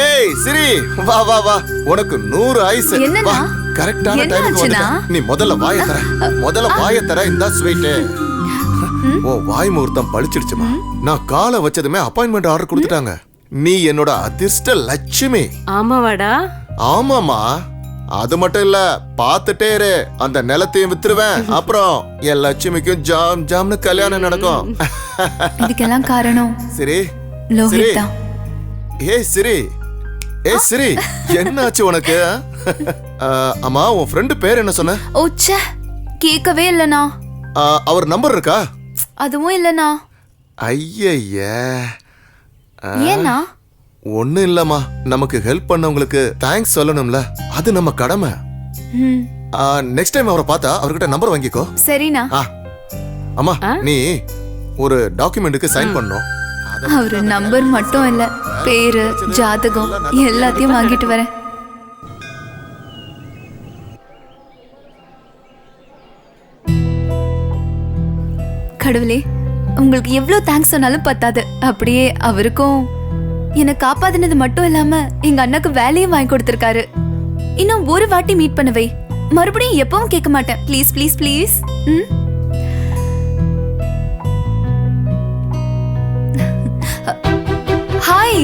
ஏய் சிரி, வா வா வா, உனக்கு 100 ஆயுசு. என்னடா? கரெக்டான டைமுக்கு வந்துட்ட. நீ முதல்ல வாயை தர. முதல்ல வாயை தர. இந்த ஸ்வீட். ஓ வாய் முகூர்த்தம் பழிச்சிடுச்சுமா. நான் காலை வச்சதுமே அப்பாயின்மெண்ட் ஆர்டர் கொடுத்துட்டாங்க. நீ என்னோட அதிர்ஷ்ட லட்சுமி. ஆமாவாடா? ஆமாமா. அது மட்டும் இல்ல, பாத்துட்டே இரு, அந்த நிலத்தையும் வித்துருவேன். அப்புறம் என் லட்சுமிக்கும் ஜாம் ஜாம்னு கல்யாணம் நடக்கும். இதுக்கெல்லாம் காரணம் சரி லோஹித் தான். ஏய் சிரி, ஏய் சிரி, என்னாச்சு உனக்கு? அம்மா உன் ஃப்ரெண்டு பேர் என்ன சொன்ன? ஓச்சே, கேட்கவே இல்லனா. அவர் நம்பர் இருக்கா? அதுவும் இல்லனா. ஐயய்ய. ஏன்னா? ஒண்ணும் இல்லம்மா, நமக்கு ஹெல்ப் பண்ணவங்களுக்கு தேங்க்ஸ் சொல்லணும்ல, அது நம்ம கடமை. நெக்ஸ்ட் டைம் அவரை பார்த்தா அவர்கிட்ட நம்பர் வாங்கிக்கோ. சரிண்ணா. அம்மா நீ ஒரு டாக்குமெண்ட்டுக்கு சைன் பண்ணணும். அவரு நம்பர் மட்டும் இல்ல, பேரு ஜாதகம் எல்லாத்தையும் வாங்கிட்டு வரேன். கடவுளே, உங்களுக்கு எவ்வளவு தேங்க்ஸ் சொன்னாலும் பத்தாது. அப்படியே அவருக்கும் என்னை காப்பாத்தினது மட்டும் இல்லாம எங்க அண்ணாக்கு வேலையும் வாங்கி கொடுத்திருக்காரு. இன்னும் ஒரு வாட்டி மீட் பண்ணவை, மறுபடியும் எப்பவும் கேட்க மாட்டேன். Please please please. Hi.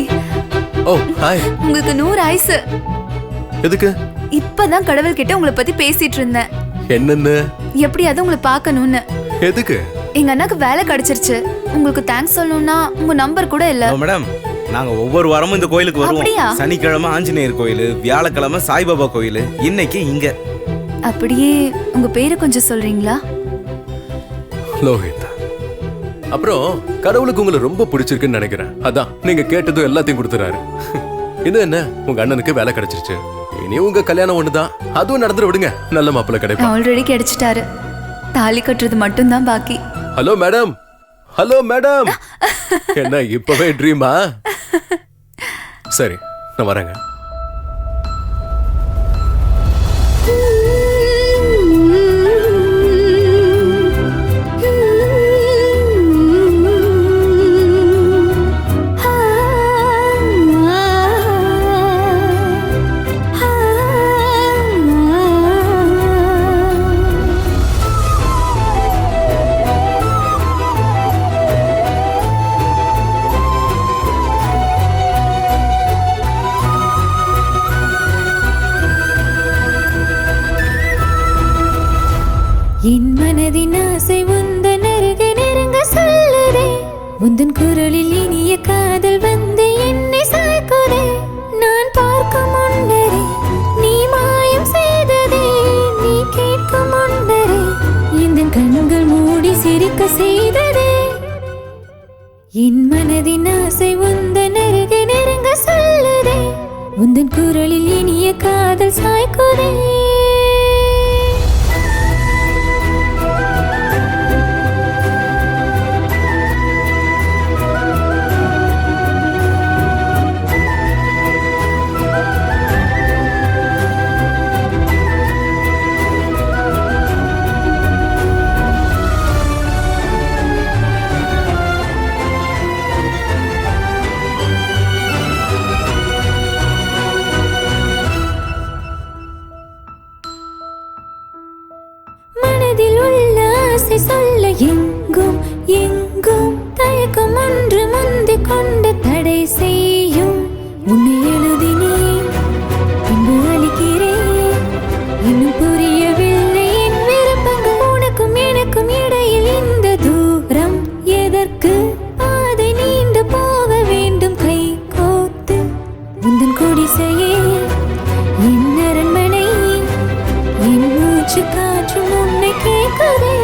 Oh hi. உங்களுக்கு 100 ஆயுசு. எதுக்கு? இப்பதான் கடவுள் கிட்ட உங்களை பத்தி பேசிட்டு இருந்தேன். என்னன்னு? எப்படியாவது உங்களை பார்க்கணும்னு. எதுக்கு? எங்க அண்ணாக்கு வேலை கிடைச்சிருச்சு. உங்களுக்கு தேங்க்ஸ் சொல்லணும்னா உங்க நம்பர் கூட இல்ல. மேடம், நாங்க ஒவ்வொரு வாரமும் இந்த கோயிலுக்கு வருவோம். சனிக்கிழமை ஆஞ்சநேயர் கோயில், வியாழக்கிழமை சாய்பாபா கோயில், இன்னைக்கு இங்க. அப்படியே உங்க பேரை கொஞ்சம் சொல்றீங்களா? லோஹித். அப்புறம் கடவுளுக்கு உங்களை ரொம்ப பிடிச்சிருக்குன்னு நினைக்கிறேன். அதான் நீங்க கேட்டதும் எல்லாத்தையும் கொடுத்துறாரு. இது என்ன, உங்க அண்ணனுக்கு வேலை கிடைச்சிருச்சு. இனி உங்க கல்யாணம் ஒண்ணுதான், அதுவும் நடந்துட விடுங்க. நல்ல மாப்பிள்ளை கிடைக்கும். ஆல்ரெடி கிடைச்சிட்டாரு, தாலி கட்டுறது மட்டும்தான் பாக்கி. Hello madam. Hello madam. என்ன இப்பவே ட்ரீமா? சரி நான் வரேங்க. என் மனதின் ஆசை உந்தன் அருகே நெருங்க சொல்லுதே. உந்தன் குரலில் இனிய காதல் வந்து என்னை சாய்க்குதே. நான் பார்க்கும் முன்னரே நீ மாயம் செய்ததே. நீ கேட்கும் முன்னரே இந்த கண்கள் மூடி சிரிக்க செய்ததே. என் மனதின் ஆசை உந்தன் அருகே நெருங்க சொல்லுதே. உந்தன் குரலில் இனிய காதல் சாய்க்குதே. சொல்ல எங்கும் எங்கும் தயக்கம் ஒன்று முந்தி கொண்டு தடை செய்யும். உன்னை எழுதினேன், பின்பு அளிக்கிறேன். இன்னும் புரியவில்லை என் விருப்பங்கள். உனக்கும் எனக்கும் இடையில் இந்த தூரம் எதற்கு? பாதை நீண்டு போக வேண்டும் கை கோத்து. உந்தன் குடிசையே என் அரண்மனை, என் மூச்சு காற்றும் உன்னை கேட்குதே.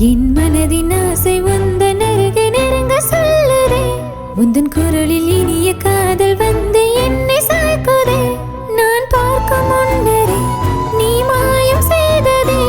என் மனதின் ஆசை உந்தன் அருகே நெருங்க சொல்லுதே. உந்தன் குரலில் இனிய காதல் வந்து என்னை சாய்க்குதே. நான் பார்க்கும் முன்னரே நீ மாயம் செய்ததே.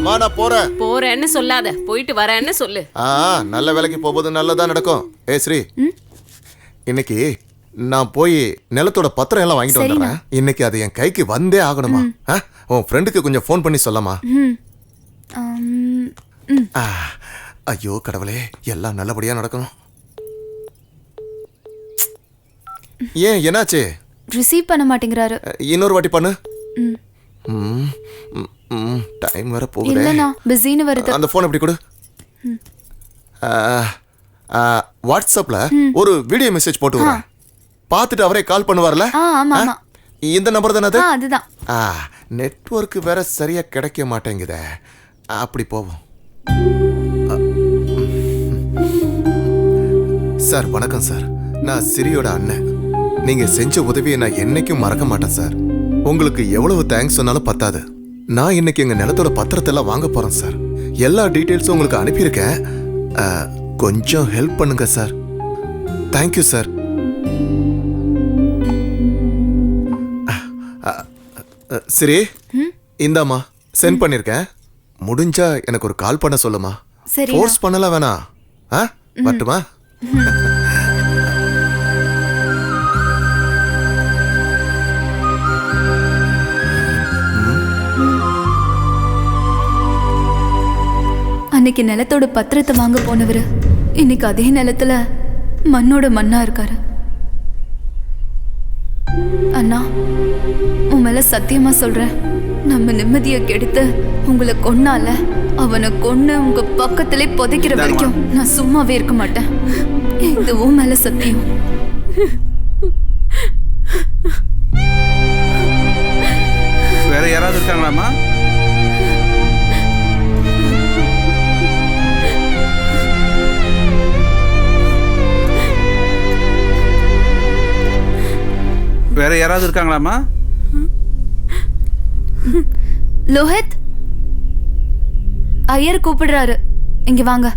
அம்மா நான் போறேன். போறேன்னு சொல்லாத, போயிட்டு வரேன்னு சொல்லு. நல்ல வேலைக்கு போகும்போது நல்லதா நடக்கும். ஸ்ரீ, இன்னைக்கு நான் போய் நிலத்தோட பத்திரம் எல்லாம் வாங்கிட்டு வந்துடுறேன். இன்னைக்கு அது என் கைக்கு வந்தே ஆகணுமா? உன் ஃப்ரெண்டுக்கு கொஞ்சம் ஃபோன் பண்ணி சொல்லமா? ஐயோ கடவுளே, எல்லாம் நல்லபடியா நடக்கணும். ஏன் என்னாச்சு? ரிசீவ் பண்ண மாட்டேங்கிறாரு. இன்னொரு வாட்டி பண்ணு. டைம் வர போகுது. இல்லனா பிஸின்னு வருது. அந்த ஃபோன் எப்படி கொடு. வாட்ஸ்அப்ல ஒரு வீடியோ மெசேஜ் போட்டு வரேன். பார்த்துட்டு அவரே கால் பண்ணுவார்ல? ஆமா ஆமா. இந்த நம்பர் தானே அது? அதுதான். நெட்வொர்க் வேற சரியா கிடைக்க மாட்டேங்குதே. அப்படி போவோம். சார் வணக்கம் சார். நான் சிரியோட அண்ணன். நீங்க செஞ்ச உதவியை நான் என்னைக்கும் மறக்க மாட்டேன் சார். உங்களுக்கு எவ்வளவு தேங்க்ஸ் சொன்னாலும் பத்தாது. நான் இன்னைக்கு எங்க நிலத்தோட பத்திரத்தை எல்லாம் வாங்க போறேன் சார். எல்லா டீட்டெயில்ஸும் உங்களுக்கு அனுப்பியிருக்கேன். கொஞ்சம் ஹெல்ப் பண்ணுங்க சார். Thank you sir. சரி, இந்தாம்மா சென்ட் பண்ணிருக்கேன். முடிஞ்சா எனக்கு ஒரு கால் பண்ண சொல்லுமா. ஃபோர்ஸ் பண்ணல வேணாம். வரட்டுமா? அன்னைக்கு நிலத்தோட பத்திரத்தை வாங்க போனவர் இன்னைக்கு அதே நிலத்துல மண்ணோட மண்ணா இருக்காரு. அண்ணா, உன் மேல சத்தியமா சொல்றேன், நம்ம நிம்மதியை கெடுத்து உங்களை கொன்னால அவனை கொன்னு உங்க பக்கத்திலே புதைக்கிற வரைக்கும் நான் சும்மாவே இருக்க மாட்டேன். இது உன் மேல சத்தியம். வேற யாராவது இருக்காங்களாமா? வேற யாராவது இருக்காங்களாமா? லோஹித், ஐயர் கூப்பிடுறாரு, இங்க வாங்க.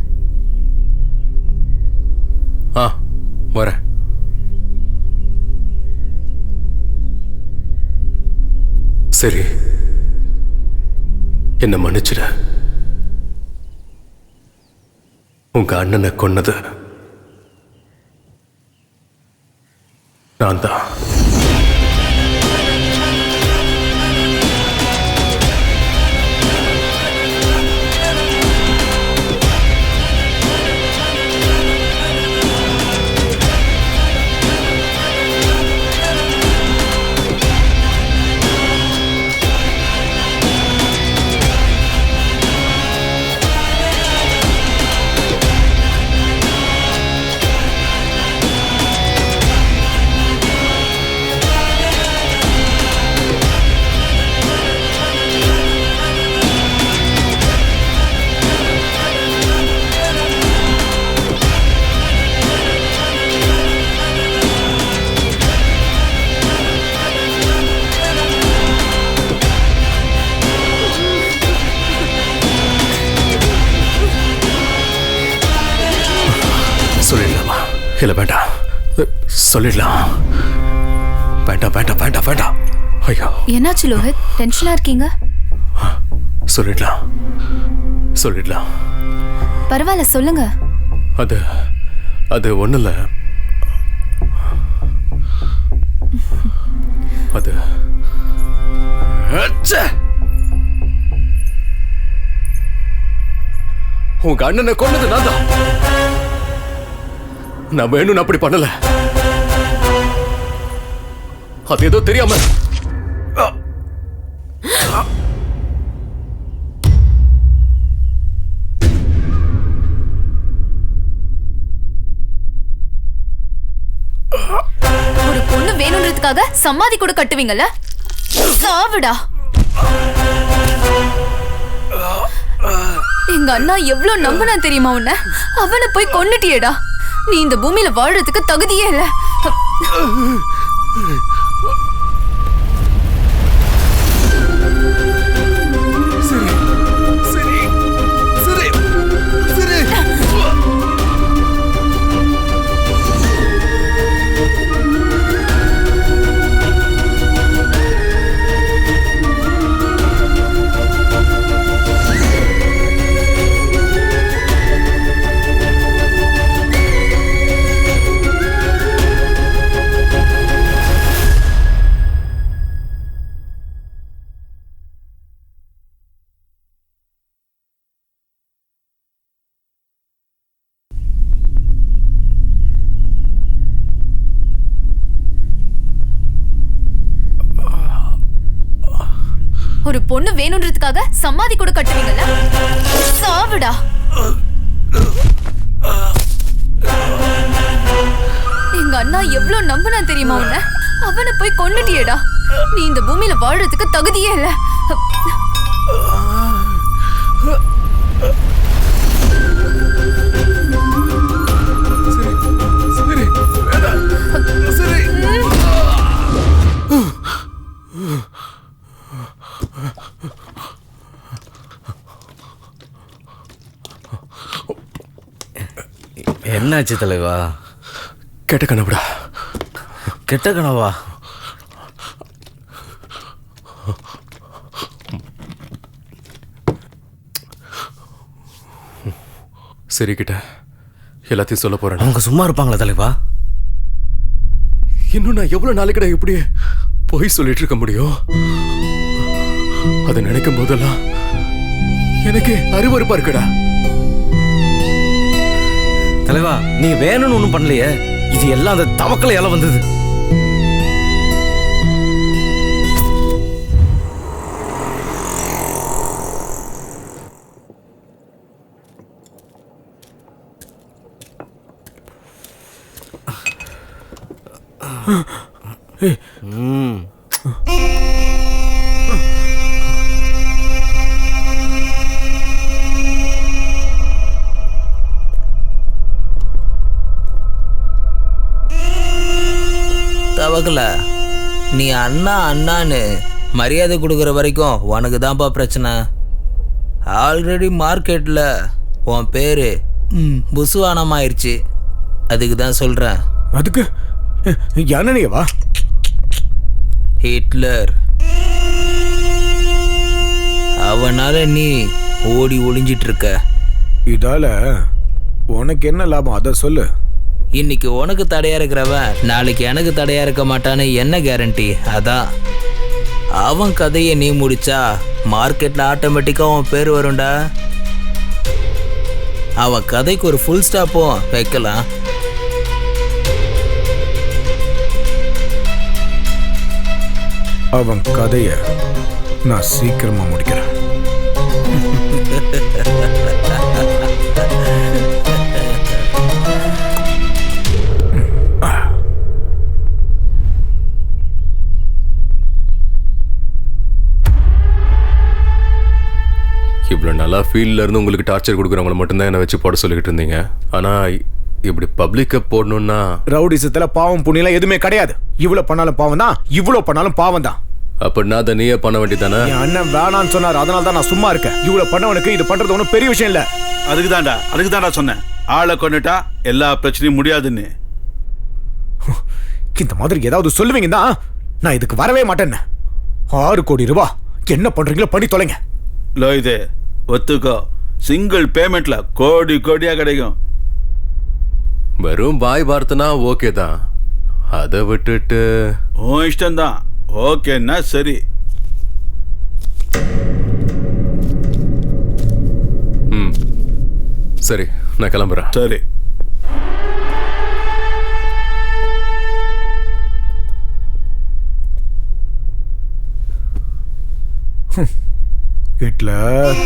வரேன். சரி, என்ன மன்னிச்சிட. உங்க அண்ணனை கொன்னது நான் தான். சொல்லிடலாமா? இல்லை வேண்டாம், சொல்லிடலாம். வேண்டாம் வேண்டாம் வேண்டாம் வேண்டாம். ஐயோ, என்னாச்சு லோஹித், டென்ஷனா இருக்கீங்க? சொல்லிடலாம் சொல்லிடலாம். பரவாயில்ல, சொல்லுங்க. அது அது ஒன்றும் இல்லை. அது உங்க அண்ணனை கொன்னது நான் தான். நான் வேணும்னு அப்படி பண்ணல. அது ஏதோ தெரியாம. ஒரு பொண்ணு வேணும்ன்றதுக்காக சமாதி கூட கட்டுவீங்கல்ல? சாவுடா. எங்க அண்ணா எவ்வளவு நம்பினா தெரியுமா உன்ன? அவனை போய் கொன்னுட்டியேடா. நீ இந்த பூமியில வாழ்றதுக்கு தகுதியே இல்ல. ஒரு பொண்ணு வேணும்ன்றதுக்காக சமாதி கூட கட்டுவீங்கல்ல? சாவுடா. எங்க அண்ணா எவ்வளவு நம்பினா தெரியுமா உன்ன? அவனை போய் கொன்னுட்டியேடா. நீ இந்த பூமியில வாழறதுக்கு தகுதியே இல்ல. என்னாச்சு தலைவா? கெட்ட கனவுடா. கெட்ட கனவா? சரி கிட்ட எல்லாத்தையும் சொல்ல போறேன். அவங்க சும்மா இருப்பாங்களா தலைவா? இன்னும் நான் எவ்வளவு நாளைக்குடா இப்படி போய் சொல்லிட்டு இருக்க முடியும்? அதை நினைக்கும் போதெல்லாம் எனக்கு அருவருப்பா இருக்குடா. தலைவா நீ வேணும்னு ஒண்ணும் பண்ணலையே. இது எல்லாம் அந்த தவக்கலையால வந்தது. தவக்கல, நீ அண்ணா அண்ணான்னு மரியாதை கொடுக்குற வரைக்கும் உனக்கு தான்ப்பா பிரச்சனை. ஆல்ரெடி மார்க்கெட்டில் உன் பேர் புசுவானமாயிருச்சு. அதுக்கு தான் சொல்கிறேன். அதுக்கு யானையவா? ஹிட்லர். அவனால நீ ஓடி ஒளிஞ்சிட்டு இருக்க. இதால உனக்கு என்ன லாபம் அதை சொல்லு. இன்னைக்கு உனக்கு தடையா இருக்கிறவன் நாளைக்கு எனக்கு தடையா இருக்க மாட்டான்னு என்ன கேரண்டி? அதான் அவன் கதையை நீ முடிச்சா மார்க்கெட்ல ஆட்டோமேட்டிக்கா அவன் பேர் வரும்டா. அவன் கதைக்கு ஒரு ஃபுல் ஸ்டாப்பும் வைக்கலாம். அவன் கதைய நான் சீக்கிரமா முடிக்கிறேன். இவ்வளோ நல்லா ஃபீல்டில் இருந்து உங்களுக்கு டார்ச்சர் கொடுக்குறவங்களை மட்டும்தான் என்னை வச்சு போட சொல்லிக்கிட்டு இருந்தீங்க. ஆனால் இப்படி பப்ளிக்கை போடணும்னா ரவுடிசத்துல பாவம் புண்ணியெல்லாம் எதுவுமே கிடையாது. இவ்வளவு பண்ணாலும் பாவம் தான், இவ்வளவு பண்ணாலும் பாவம் தான். அப்படின்னா அதை நீயே பண்ண வேண்டியதானே? என் அண்ணன் வேணான்னு சொன்னார், அதனால தான் நான் சும்மா இருக்கேன். இவ்வளவு பண்ணவனுக்கு இது பண்றது ஒன்றும் பெரிய விஷயம் இல்ல. அதுக்கு தான்டா சொன்னேன், ஆளை கொண்டுட்டா எல்லா பிரச்சனையும் முடியாதுன்னு. இந்த மாதிரி ஏதாவது சொல்லுவீங்க தான் நான் இதுக்கு வரவே மாட்டேன்னு. 6 கோடி ரூபாய் என்ன பண்றீங்களோ பண்ணி தொலைங்க. லோயிதே ஒத்துக்கோ, சிங்கிள் பேமெண்ட்ல கோடி கோடியா கிடைக்கும். வெறும் பாய் வார்த்தைனா ஓகே தான். அதை விட்டுட்டு உன் இஷ்டம்தான். ஓகேன்னா சரி. சரி, நான் கிளம்புறேன். சரி. ஹிட்லர்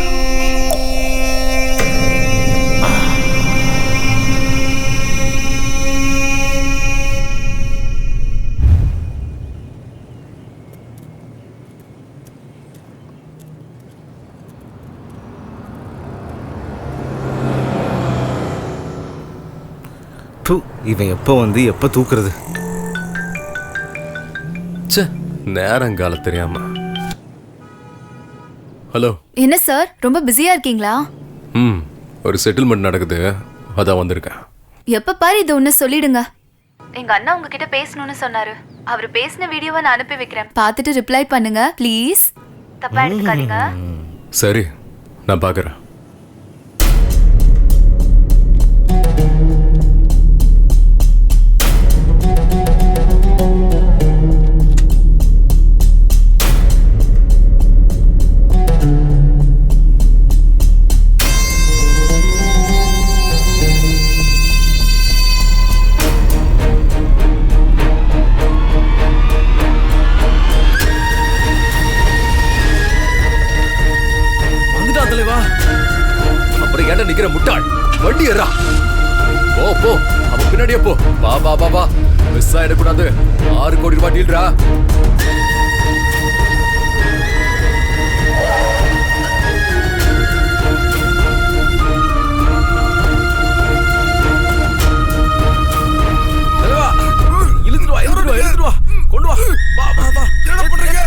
இவன் எப்போ வந்து எப்போ தூக்குறது? நேரங்கால தெரியாம. ஹலோ. என்ன சார், ரொம்ப பிஸியா இருக்கீங்களா? ஒரு செட்டில்மெண்ட் நடக்குது, அதான் வந்திருக்கேன். எப்ப பாரு இது ஒண்ணு சொல்லிடுங்க. எங்க அண்ணா உங்ககிட்ட பேசணும்னு சொன்னாரு. அவர் பேசின வீடியோவை நான் அனுப்பி வைக்கிறேன், பார்த்துட்டு ரிப்ளை பண்ணுங்க ப்ளீஸ். தப்பா எடுத்துக்காதீங்க. சரி, நான் பார்க்கறேன். ஏறா. போ போ, அவன் பின்னாடியே போ. வா வா வா வா, மிஸ் ஆயிடக்கூடாது. 6 கோடி ரூபாய் டீல்ரா. கொண்டு வா. வா வா வா. என்ன பண்றீங்க?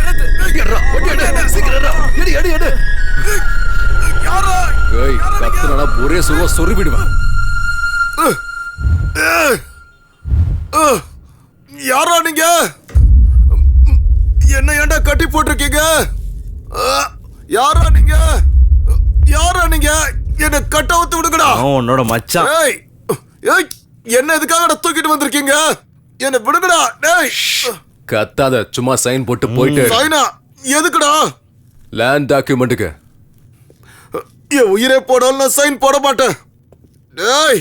எடு எடு எடு. ஏய், கத்துறனா ஒரே சுருவா சொறி விடுவேன். யாரா நீங்க? என்ன ஏன்டா கட்டி போட்டிருக்கீங்க? யாரா நீங்க? யாரா நீங்க? என்ன கட்ட ஊத்து விடுங்கடா. உன்னோட மச்சான். ஏய் ஏய், என்ன எதுக்காக தூக்கிட்டு வந்திருக்கீங்க? என்ன விடுங்கடா. டேய், கத்தாத, சும்மா சைன் போட்டு போயிட்டு. சைனா எதுக்குடா? லேண்ட் டாக்குமெண்ட்டுக்கு. என் உயிரே போடாலும் நான் சைன் போட மாட்டேன். டேய்,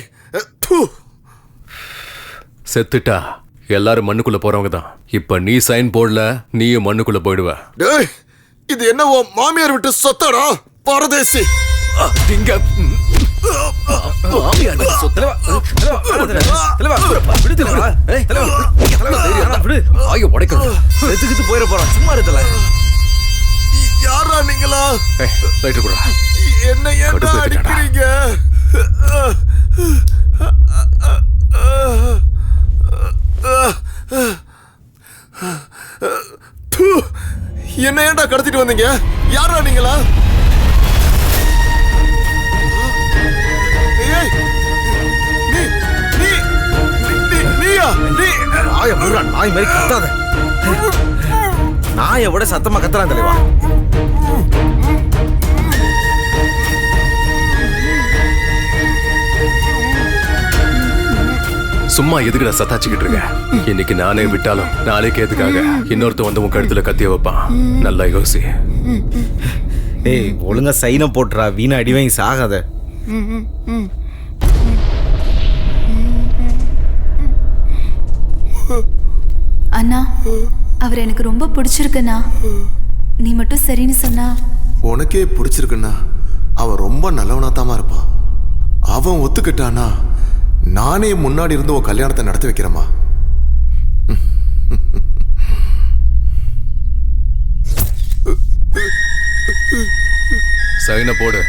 செத்துட்டா எல்லாரும் மண்ணுக்குள்ள போறவங்க தான். இப்ப நீ சைன் போடல, நீயும் மண்ணுக்குள்ள போயிடுவ. டேய், இது என்ன உன் மாமியார் விட்டு சொத்தாடா பரதேசி? இங்க போயிட போறான். சும்மா இருக்கல. யாரா நீங்களா? என்ன ஏன்டா அடிக்கிறீங்க? என்ன ஏன்டா கடத்திட்டு வந்தீங்க? யாரா நீங்களா? நாய் மாதிரி கத்தாத. நாயை விட சத்தமா கத்துறான் தலைவா. சும்மா எதுக்குடா சத்தாச்சுக்கிட்டு இருக்க? இன்னைக்கு நானே விட்டாலும் நாளைக்கு எதுக்காக இன்னொருத்த வந்து உன் கழுத்துல கத்திய வைப்பான். நல்லா யோசி. ஏய், ஒழுங்கா சைனை போட்டுறா. வீணா அடி வாங்கி சாகாத. அண்ணா, அவர் எனக்கு ரொம்ப பிடிச்சிருக்குண்ணா. நீ மட்டும் சரின்னு சொன்னா. உனக்கே பிடிச்சிருக்குன்னா அவன் ரொம்ப நல்லவனாத்தாமா இருப்பான். அவன் ஒத்துக்கிட்டானா நானே முன்னாடி இருந்து உன் கல்யாணத்தை நடத்தி வைக்கிறேம்மா. சைனை போடு.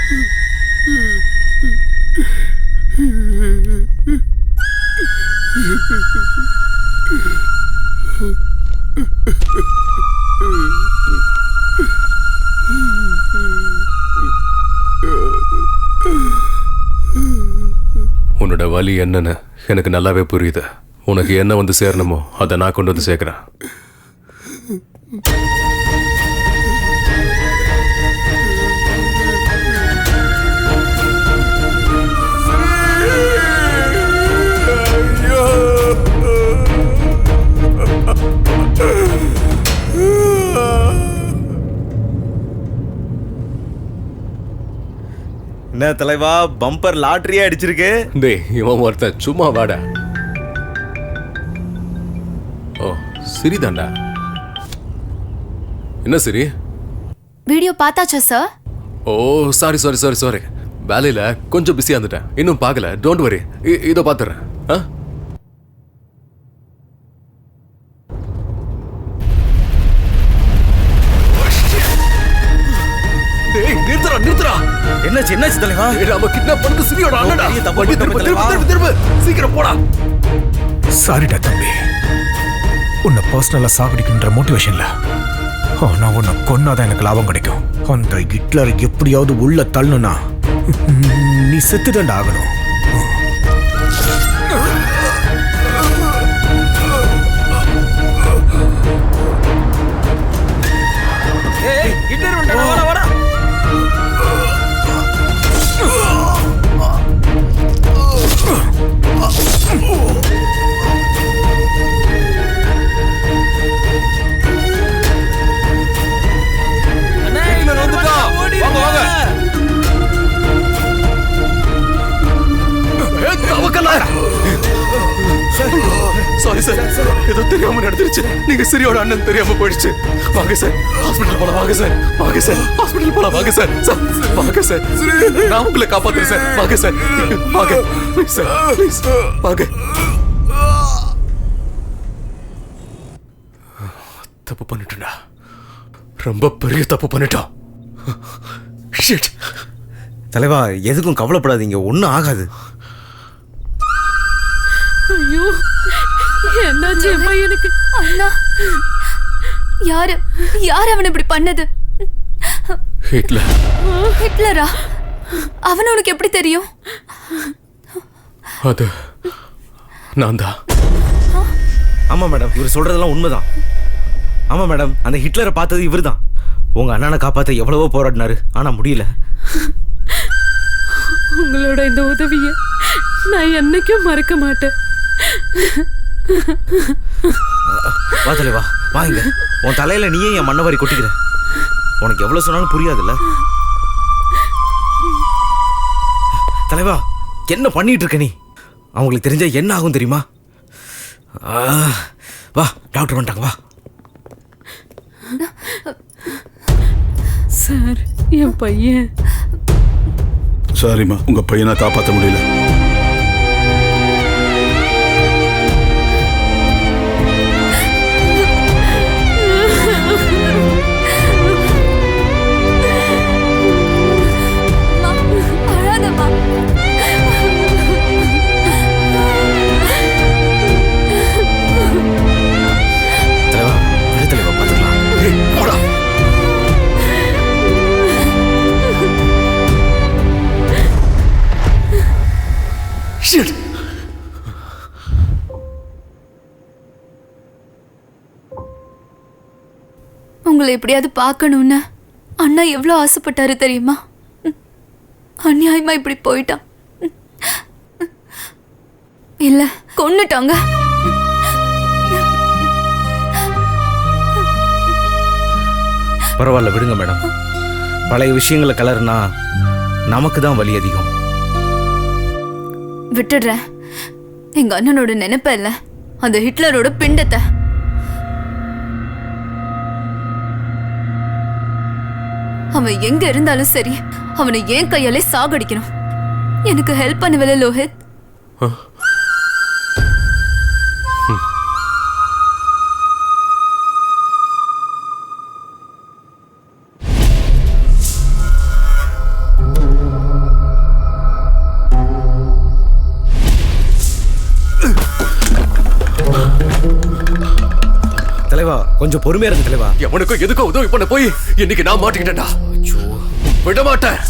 உன்னோட வலி என்னன்னு எனக்கு நல்லாவே புரியுது. உனக்கு என்ன வந்து சேரணுமோ அதை நான் கொண்டு வந்து சேர்க்கிறேன். என்ன தலைவா, பம்பர் லாட்டரியா அடிச்சிருக்கு? டேய், இவன் ஒருத்தன் சும்மா வாடா. ஓ, சரிதான்டா. என்ன சரி? வீடியோ பார்த்தாச்சா சார்? ஓ, சாரி சாரி சாரி சாரி, வேலையில கொஞ்சம் பிஸியா இருந்துட்டேன். இன்னும் பார்க்கல. டோன்ட் வரி, இதோ பார்த்துறேன். என்னாச்சு தலைவா? நாம கிட்னாப் பண்ணது சிரியோட அண்ணடா. திரும்ப சீக்கிரம் போடா. சாரிடா தம்பி, உன்னை பர்சனலா சாகடிக்கின்ற மோட்டிவேஷன்ல. ஆனா உன்னை கொன்னாதான் எனக்கு லாபம் கிடைக்கும். அந்த ஹிட்லரை எப்படியாவது உள்ள தள்ளணும்னா நீ செத்துடா ஆகணும். போயிடுச்சு. நீங்க சிரியோட அண்ணன் தெரியாம போயிடுச்சு. வாங்க சார், ஹாஸ்பிடல் போலாம். வாங்க சார், வாங்க சார், ஹாஸ்பிடல் போலாம். வாங்க சார், சார் வாங்க சார், நான் உங்களை காப்பாத்துறேன் சார். வாங்க சார், வாங்க சார், ப்ளீஸ் வாங்க. தப்பு பண்ணிட்டேன்டா, ரொம்ப பெரிய தப்பு பண்ணிட்டோம். ஷிட். தலைவா, எதுக்கும் கவலைப்படாதீங்க, ஒன்றும் ஆகாது. ஐயோ, என்னாச்சு என் பையனுக்கு? அண்ணா, யாரு அவனை இப்படி பண்ணது? ஹிட்லர். ஹிட்லரா? அவன் உனக்கு எப்படி தெரியும்? அது நான் தான். ஆமா மேடம், இவர் சொல்றதெல்லாம் உண்மைதான். ஆமா மேடம், அந்த ஹிட்லரை பார்த்தது இவர் தான். உங்க அண்ணனை காப்பாற்ற எவ்வளவோ போராடினாரு, ஆனா முடியல. உங்களோட இந்த உதவியை நான் என்னைக்கும் மறக்க மாட்டேன். வா தலைவா, வாங்க. உன் தலையில நீயே என் மண்ணவாரி கொட்டிக்கிற. உனக்கு எவ்வளவு சொன்னாலும் புரியாதுல்ல தலைவா. என்ன பண்ணிட்டு இருக்க நீ? அவங்களுக்கு தெரிஞ்சா என்ன ஆகும் தெரியுமா? வா, டாக்டர் வந்துட்டாங்க, வா. சார், என் பையன். சாரிம்மா, உங்க பையனை காப்பாற்ற முடியல. தலைவா, விடு தலைவா, பார்த்துக்கலாம். ஷிட். உங்களை எப்படியாவது பார்க்கணும்னு அண்ணா எவ்வளோ ஆசைப்பட்டாரு தெரியுமா? அநியாயமா இப்படி போயிட்டான். இல்ல, கொன்னுட்டாங்க. பரவாயில்ல, விடுங்க மேடம். பழைய விஷயங்களை கலர்னா நமக்கு தான் வலி அதிகம். விட்டுடுறேன். எங்க அண்ணனோட நினைப்ப இல்ல, அந்த ஹிட்லரோட பிண்டத்தை. அவன் எங்க இருந்தாலும் சரி, அவனை ஏன் கையாலே சாகடிக்கணும். எனக்கு ஹெல்ப் பண்ணுவல லோஹித்? தலைவா, கொஞ்சம் பொறுமையா இருங்க தலைவா. எவனுக்கும் எதுக்கும் உதவி பண்ண போய் இன்னைக்கு நான் மாட்டிக்கிட்டேன்டா. விட மாட்டேன்,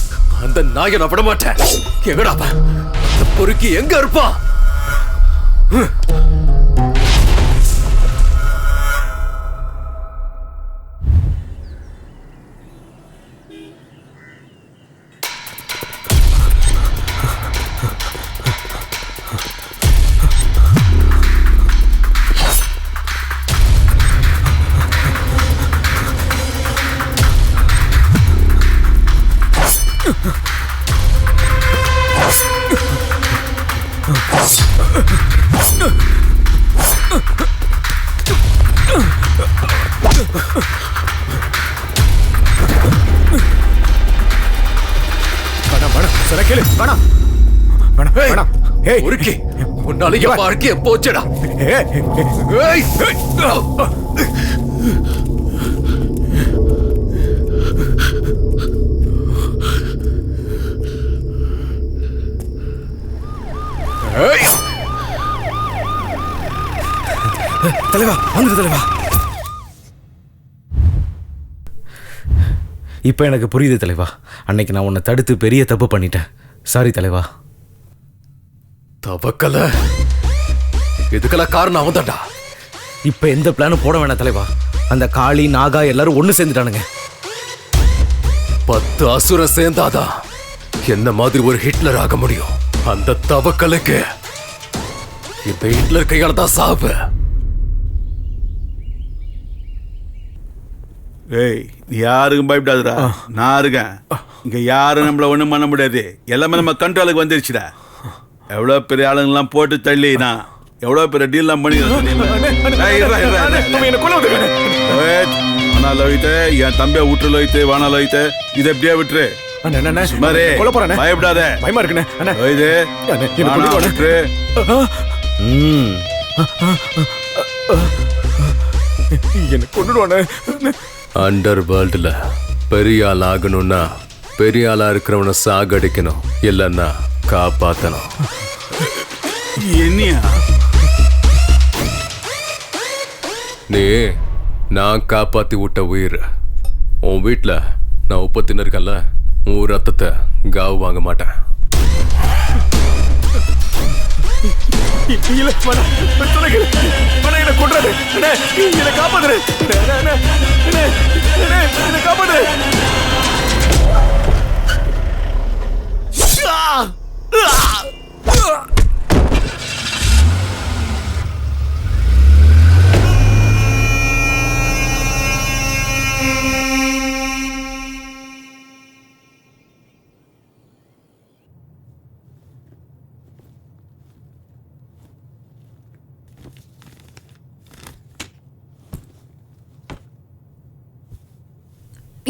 அந்த நாயை நான் விட மாட்டேன். எங்கடா அந்த பொறுக்கி எங்க இருப்பான்? உன்னால என் வாழ்க்கைய போச்சடா. தலைவா, வந்துடு தலைவா. இப்ப எனக்கு புரியுது தலைவா. அன்னைக்கு நான் உன்னை தடுத்து பெரிய தப்பு பண்ணிட்டேன். சாரி தலைவா. தவக்கல, இதுக்கெல்லாம் காரணம் அவன் தான்டா. இப்ப எந்த பிளானும் போட வேணாம் தலைவா. அந்த காளி, நாகா எல்லாரும் ஒண்ணு சேர்ந்துட்டானுங்க. 10 அசுரம் சேர்ந்தாதான் என்ன மாதிரி ஒரு ஹிட்லர் ஆக முடியும். அந்த தவக்கலுக்கு இந்த ஹிட்லர் கையால தான் சாவு. ஏய், நீ யாருக்கும் பயப்படாதுடா, நான் இருக்கேன். இங்க யாரும் நம்மள ஒண்ணும் பண்ண முடியாது. எல்லாமே நம்ம கண்ட்ரோலுக்கு வந்துருச்சுடா. எவ்வளவு பெரிய ஆளுங்கெல்லாம் போட்டு தள்ளி நான் எவ்வளவு பெரிய டீல் எல்லாம் பண்ணி என் தம்பிய விட்டுல வைத்து வானால வைத்து இதை எப்படியா விட்டுரு பயப்படாத பயமா இருக்குண்ணே என்ன கொண்டுடுவானே. அண்டர் வேர்ல்டுல பெரிய ஆள் ஆகணும்னா பெரிய ஆளா இருக்கிறவனை சாகடிக்கணும், இல்லைன்னா காப்பாத்தணும். என்னையா நீ நான் காப்பாத்தி விட்ட உயிர். உன் வீட்டுல நான் உப்பு தின்னுருக்கேன்ல, உன் ரத்தத்தை காவு வாங்க மாட்டேன்.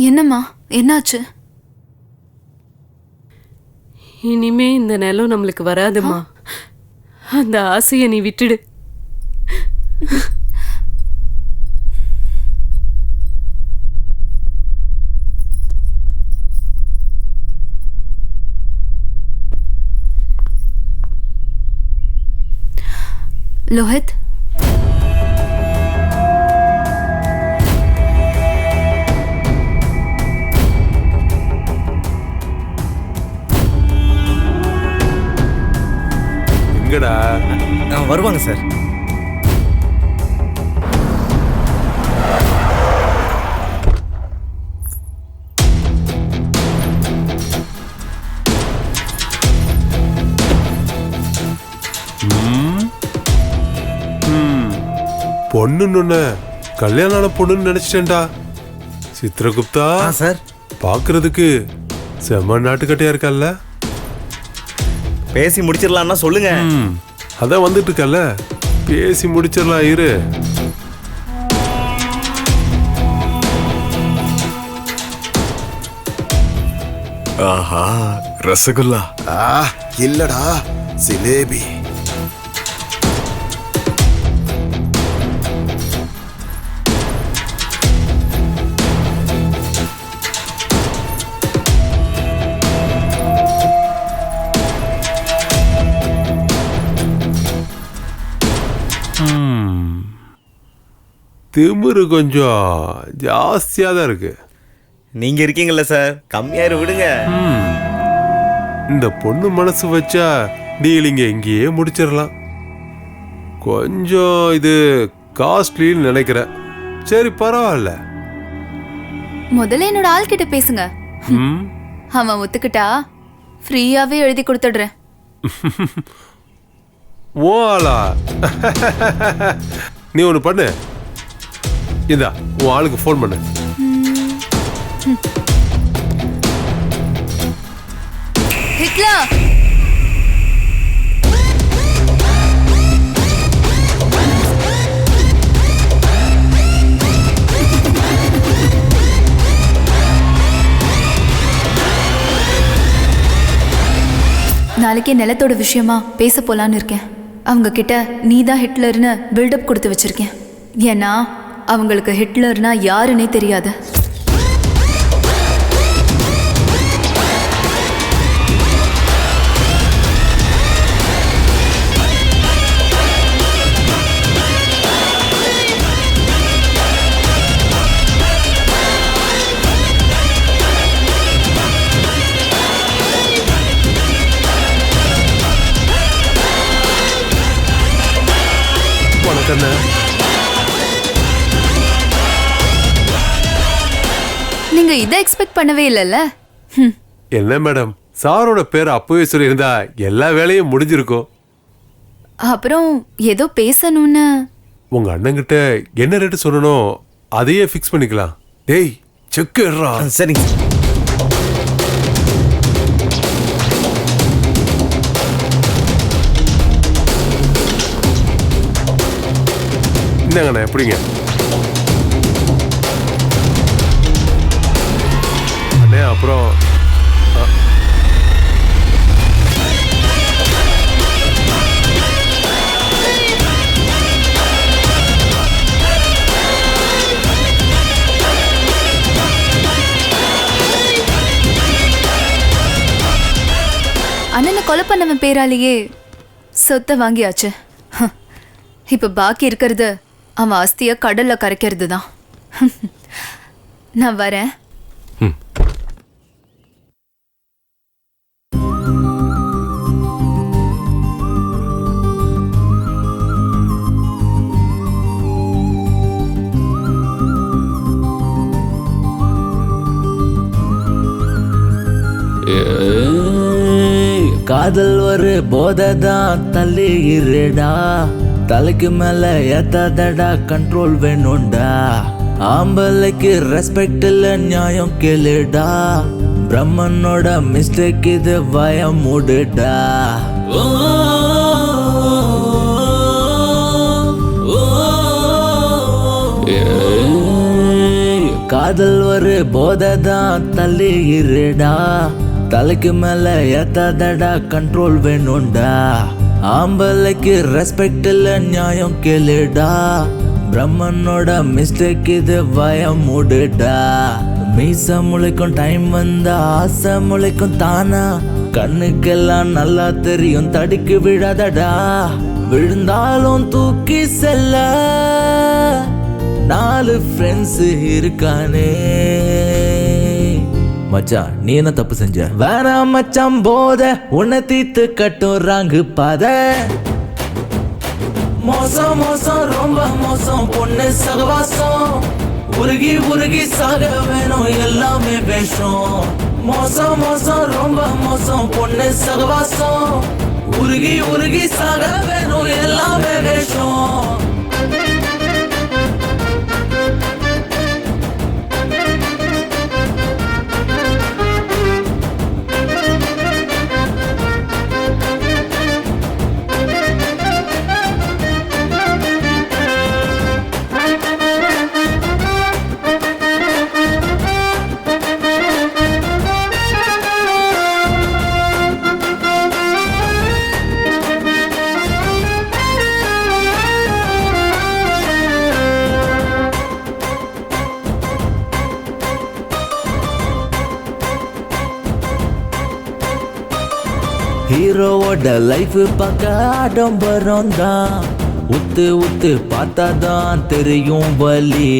என்னம்மா, என்னாச்சு? இனிமே இந்த நிலம் நம்மளுக்கு வராதுமா. அந்த ஆசையை நீ விட்டுடு. லோஹித், எங்கடா வருவாங்க சார். பொண்ணுன்னு கல்யாணம் பொண்ணுன்னு நினைச்சிட்டேன்டா. சித்ரகுப்தா சார், பாக்குறதுக்கு செம்ம நாட்டுக்கட்டையா இருக்கல்ல. பேசி முடிச்சிடலாம்னா சொல்லுங்க. அதான் வந்துட்டு இருக்கல்ல, பேசி முடிச்சிடலாம் இரு. ஆஹா, ரசகுல்லா. இல்லடா, ஜிலேபி. திமிரு கொஞ்சம் ஜாஸ்தியா தான் இருக்கு. நீங்க இருக்கீங்கல்ல சார், கம்மியாயிரு விடுங்க. இந்த பொண்ணு மனசு வச்சா டீலிங்க இங்கேயே முடிச்சிடலாம். கொஞ்சம் இது காஸ்ட்லின்னு நினைக்கிறேன். சரி பரவாயில்ல. முதல்ல என்னோட ஆள் கிட்ட பேசுங்க. அவன் ஒத்துக்கிட்டா ஃப்ரீயாவே எழுதி கொடுத்துடுறேன். ஓ ஆளா? நீ ஒன்று பண்ணு, இதா உன் ஆளுக்கு ஃபோன் பண்ணு. ஹிட்லர், நாளைக்கே நிலத்தோட விஷயமா பேச போலான்னு இருக்கேன். அவங்க கிட்ட நீ தான் ஹிட்லர்னு பில்டப் கொடுத்து வச்சிருக்கேன். ஏன்னா அவங்களுக்கு ஹிட்லர்னா யாருன்னே தெரியாது. நீங்க இதை எக்ஸ்பெக்ட் பண்ணவே இல்லைல்ல? என்ன மேடம், சாரோட பேர் அப்பவே சொல்லியிருந்தா எல்லா வேலையும் முடிஞ்சிருக்கும். அப்புறம் ஏதோ பேசணும்னு. உங்க அண்ணங்கிட்ட என்ன ரேட்டு சொல்லணும் அதையே ஃபிக்ஸ் பண்ணிக்கலாம். டேய் செக் எடுறா. சரிங்க. என்னங்கண்ணா எப்படிங்க அண்ணே? அப்புறம் அண்ணனை கொலை பண்ணவன் பேராலேயே சொத்தை வாங்கியாச்சு. இப்ப பாக்கி இருக்கிறது அவன் ஆஸ்திய கடல்ல கரைக்கிறது தான். நான் வரேன். காதல் ஒரு போதைதான், தள்ளி இருடா, தலைக்கு மேல ஏத்தாதடா, கண்ட்ரோல் வேணும்டா, ஆம்பளைக்கு ரெஸ்பெக்ட் இல்ல நியாயம் கேளுடா, பிரம்மனோட மிஸ்டேக் இது பயம் மூடுடா. காதல் ஒரு போதைதான், தள்ளி இருடா, தலைக்கு மேல ஏத்தாதடா, கண்ட்ரோல் வேணும்டா, ஆம்பளைக்கு ரெஸ்பெக்ட் இல்ல நியாயம் கேளுடா, பிரம்மனோட மிஸ்டேக் இது பயம் மூடுடா. மீச முளைக்கும் டைம் வந்தா ஆசை முளைக்கும் தானா, கண்ணுக்கெல்லாம் நல்லா தெரியும் தடுக்கி விடாதடா, விழுந்தாலும் தூக்கி செல்ல 4 ஃப்ரெண்ட்ஸ் இருக்கானே. மச்சான் நீ என்ன தப்பு செஞ்ச? வேணாம் மச்சான் போத உன்னை தீத்து கட்டும் ராங்கு பாத, மோசம் மோசம் ரொம்ப மோசம் பொண்ணு சகவாசம், உருகி உருகி சாக வேணும் எல்லாமே வேஷம், மோசம் மோசம் ரொம்ப மோசம் பொண்ணு சகவாசம், உருகி உருகி சாக வேணும் எல்லாமே வேஷம். ஹீரோவோட லைஃப் பார்க்க ஆடம்பரம் தான், உத்து உத்து பார்த்தாதான் தெரியும் வலி,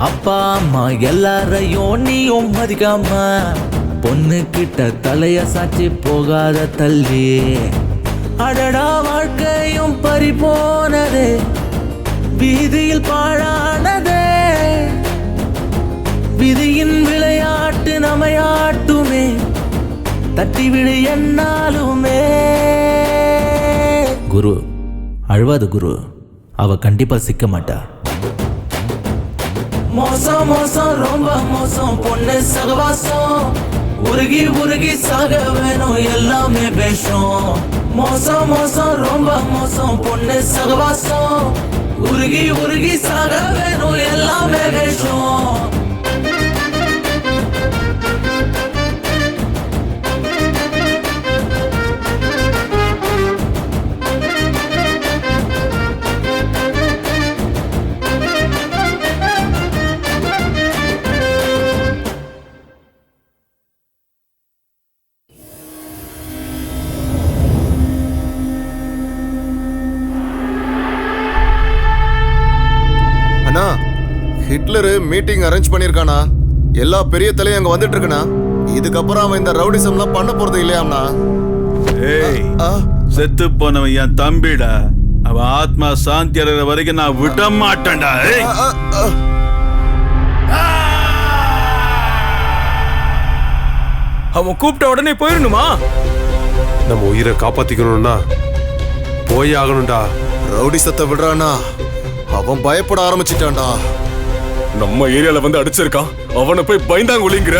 அப்பா அம்மா எல்லாரையும் நீயும் மதிக்காம, பொண்ணு கிட்ட தலைய சாட்சி போகாத தள்ளி, அடடா வாழ்க்கையும் பறி போனதே, வீதியில் பாழானதே, விதியின் விளையாட்டு நமையாட்டுமே, தட்டி விடு என்னாலுமே. குரு அழுவாத குரு, அவ கண்டிப்பா சிக்க மாட்டா. மோசம் மோசம் ரொம்ப மோசம் பொண்ணு சகவாசம், உருகி உருகி சாக வேணும் எல்லாமே வேஷம், மோசம் மோசம் ரொம்ப மோசம் பொண்ணு சகவாசம், உருகி உருகி சாக வேணும் எல்லாமே வேஷம். ஹிட்லர் மீட்டிங் அரேஞ்ச் பண்ணிருக்கானா? எல்லா பெரிய தலையும் அங்க வந்துட்டு இருக்கனா? இதுக்கப்புறம் அவன் இந்த ரவுடிசம்லாம் பண்ண போறது இல்லையாம்னா? ஏய், செத்து போனவன் என் தம்பிடா, அவன் ஆத்மா சாந்தி அடைகிற வரைக்கும் நான் விட மாட்டேன்டா. அவன் கூப்பிட்ட உடனே போயிடணுமா? நம்ம உயிரை காப்பாத்திக்கணும்னா போய் ஆகணும்டா. ரவுடிசத்தை விடுறானா? அவன் பயப்பட ஆரம்பிச்சிட்டான்டா. நம்ம ஏரியால வந்து அடிச்சிருக்கான், அவனை போய் பயந்தாங்க ஒளிங்கிற.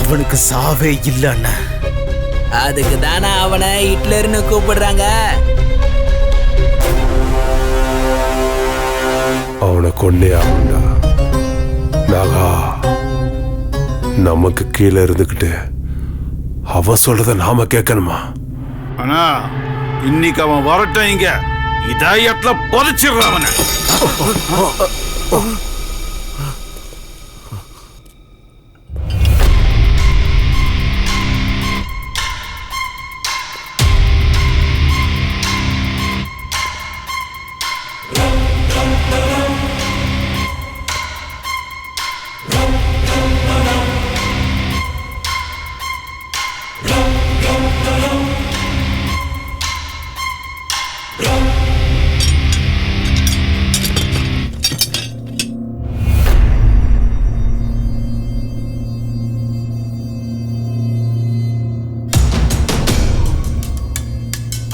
அவனுக்கு சாவே இல்ல அண்ணா. அதுக்கு தானே அவனை ஹிட்லர்னு கூப்பிடுறாங்க. அவனை கொண்டே ஆகுண்டா. நாகா, நமக்கு கீழே இருந்துக்கிட்டு அவன் சொல்றத நாம கேட்கணுமா? ஆனா இன்னைக்கு அவன் வரட்டும், இங்க இதயத்துல புதைச்சிடுறான் அவனை.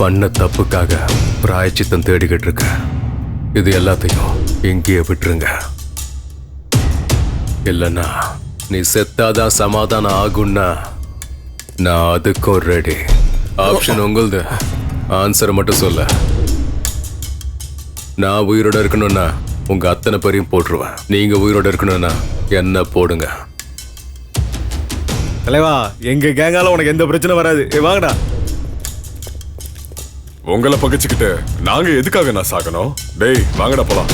பண்ண தப்புக்காக பிராயச்சித்தம் தேடிக்கிட்டு இருக்க. இது எல்லாத்தையும் இங்கேயே விட்டுருங்க. இல்லைன்னா நீ செத்தாதான் சமாதானம் ஆகும்னா நான் அதுக்கும் ரெடி. ஆப்ஷன் உங்களுது. ஆன்சரை மட்டும் சொல்ல. நான் உயிரோட இருக்கணும்னா உங்க அத்தனை பேரையும் போட்டுருவேன். நீங்க உயிரோட இருக்கணும்னா என்ன போடுங்க. தலைவா, எங்க கேங்கால உனக்கு எந்த பிரச்சனை வராது. வாங்கடா. உங்களை பகைச்சுக்கிட்டு நாங்க எதுக்காக நான் சாகணும்? டேய் வாங்கடா போலாம்.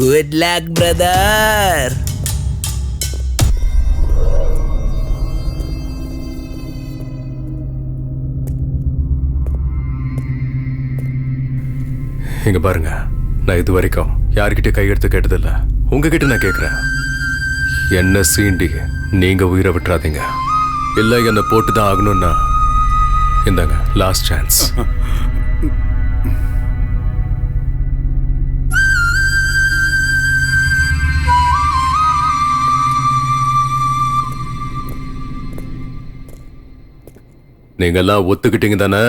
Good luck brother. இங்க பாருங்க, நான் இது வரைக்கும் யார்கிட்ட கையெடுத்து கேட்டதில்ல. உங்ககிட்ட நான் கேட்கிறேன், என்ன சீண்டி நீங்க உயிரை விட்டுறாதீங்க. இல்ல என்ன போட்டுதான் ஆகணும்னா இந்தாங்க லாஸ்ட் சான்ஸ். நீங்க எல்லாம் ஒத்துக்கிட்டீங்க தானே?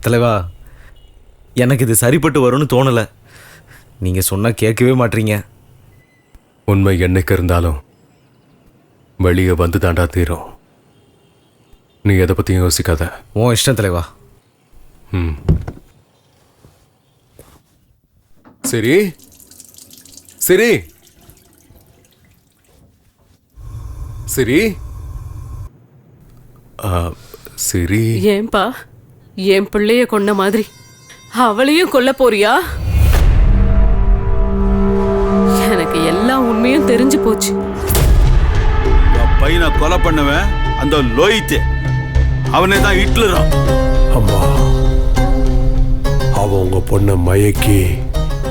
தலைவா, எனக்கு இது சரிப்பட்டு வரும்னு தோணலை. நீங்கள் சொன்னால் கேட்கவே மாட்டீங்க. உண்மை என்னைக்கு இருந்தாலும் வெளியே வந்து தாண்டா தீரும். நீ எதை பற்றியும் யோசிக்காத. உன் இஷ்டம் தலைவா. ம், சரி சரி சரி சரி. ஏன்பா என் பிள்ளைய கொன்ன மாதிரி அவளையும் கொல்ல போறியா? எனக்கு எல்லா உண்மையும் தெரிஞ்சு போச்சு. பையனை கொலை பண்ணுவேன் அந்த லோயித்து, அவனே தான் ஹிட்லரா. அம்மா, அவன் உங்க பொண்ணை மயக்கி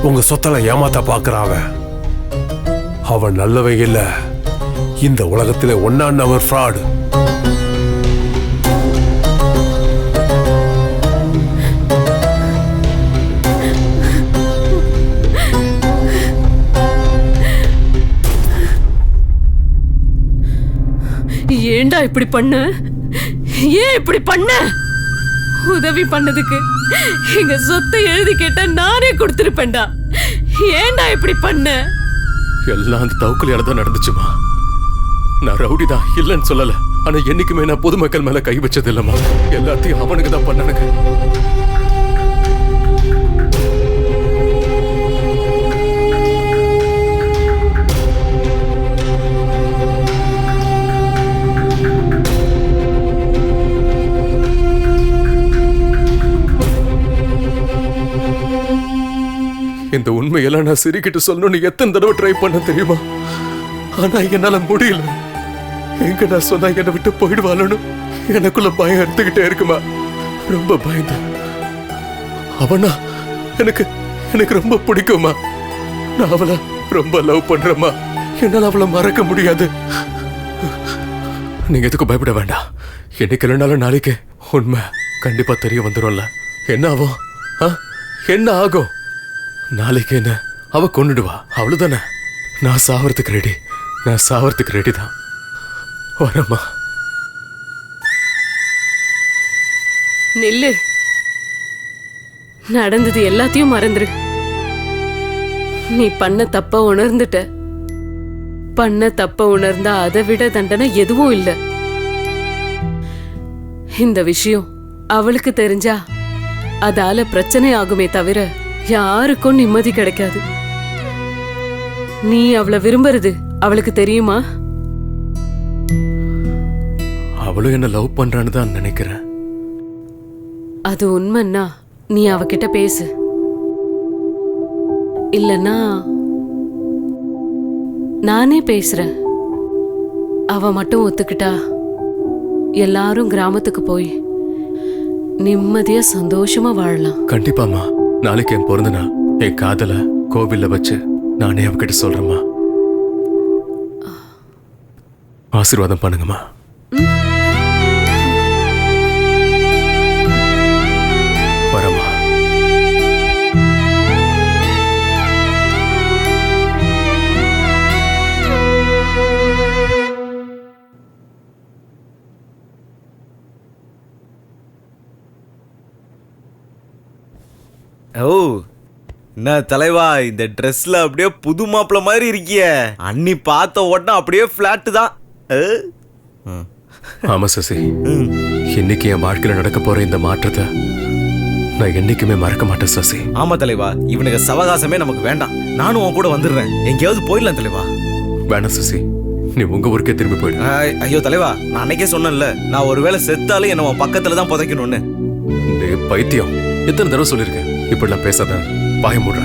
உங்க சொத்தல ஏமாத்த பாக்குறான். அவன் நல்லவங்க இல்ல, இந்த உலகத்திலே ஒன்னான் நம்பர் ஃப்ராடு. ஏண்டா இப்படி பண்ண? ஏன் இப்படி பண்ண? உதவி பண்ணதுக்கு எங்க சொத்தை எழுதி கேட்டா நானே கொடுத்திருப்பேன்டா. ஏண்டா இப்படி பண்ண? எல்லாம் அந்த தவுக்கலையால தான் நடந்துச்சுமா. நான் ரவுடி தான் இல்லைன்னு சொல்லல. ஆனா என்னைக்குமே நான் பொதுமக்கள் மேல கை வச்சது இல்லம்மா. எல்லாத்தையும் அவனுக்கு தான் பண்ணனுங்க. இந்த உண்மையெல்லாம் நான் சிரிக்கிட்டு சொல்லணும்னு எத்தனை தடவை ட்ரை பண்ண தெரியுமா? ஆனா என்னால முடியல. எங்க நான் சொன்னா என்னை விட்டு போயிடுவாளு எனக்குள்ள பயம் எடுத்துக்கிட்டே இருக்குமா. ரொம்ப பயந்தேன். அவனா எனக்கு எனக்கு ரொம்ப பிடிக்குமா. நான் அவளை ரொம்ப லவ் பண்றேம்மா. என்னால அவளை மறக்க முடியாது. நீங்க எதுக்கும் பயப்பட வேண்டாம். என்னைக்கு இல்லைனாலும் நாளைக்கு உண்மை கண்டிப்பா தெரிய வந்துடும்ல. என்ன ஆகும்? என்ன ஆகும்? நாளைக்கு என்ன அவ கொன்னுடுவா, அவ்வளவுதானே. நான் சாவறதுக்கு ரெடி. நான் சாவறதுக்கு ரெடி தான். வரமா. நில்லு. நடந்தது எல்லாத்தையும் மறந்துரு. நீ பண்ண தப்ப உணர்ந்துட்ட. பண்ண தப்ப உணர்ந்தா அதை விட தண்டனை எதுவும் இல்ல. இந்த விஷயம் அவளுக்கு தெரிஞ்சா அதால பிரச்சனை ஆகுமே தவிர யாருக்கும் நிம்மதி கிடைக்காது. நீ அவளை விரும்புறது அவளுக்கு தெரியுமா? அவளும் என்ன லவ் பண்றான்னு தான் நினைக்கிறேன். அது உண்மைன்னா நீ அவகிட்ட பேசு. இல்லன்னா நானே பேசுறேன். அவ மட்டும் ஒத்துக்கிட்டா எல்லாரும் கிராமத்துக்கு போய் நிம்மதியா சந்தோஷமா வாழலாம். கண்டிப்பாமா. நாளைக்கு என் பிறந்த நாள். என் காதல கோவில்ல வச்சு நானே அவகிட்ட சொல்றேம்மா. ஆசீர்வாதம் பண்ணுங்கம்மா. வரமா. ஓ என்ன தலைவா, இந்த ட்ரெஸ்ல அப்படியே புது மாப்பிள்ள மாதிரி இருக்கிய. அன்னி பார்த்த உடனே அப்படியே பிளாட்டு தான். ஆமா சசி, இன்னைக்கு என் வாழ்க்கையில நடக்க போற இந்த மாற்றத்தை நான் என்னைக்குமே மறக்க மாட்டேன் சசி. ஆமா தலைவா, இவனுக்கு சவகாசமே நமக்கு வேண்டாம். நானும் உன் கூட வந்துடுறேன். எங்கேயாவது போயிடலாம் தலைவா. வேண்டாம் சசி, நீ உங்க ஊருக்கே திரும்பி போயிடு. ஐயோ தலைவா, நான் அன்னைக்கே சொன்னேன்ல, நான் ஒருவேளை செத்தாலும் என்ன உன் பக்கத்துல தான் புதைக்கணும்னு. பைத்தியம், எத்தனை தடவை சொல்லியிருக்கேன் இப்படிலாம் பேசாத. வாய மூடுற.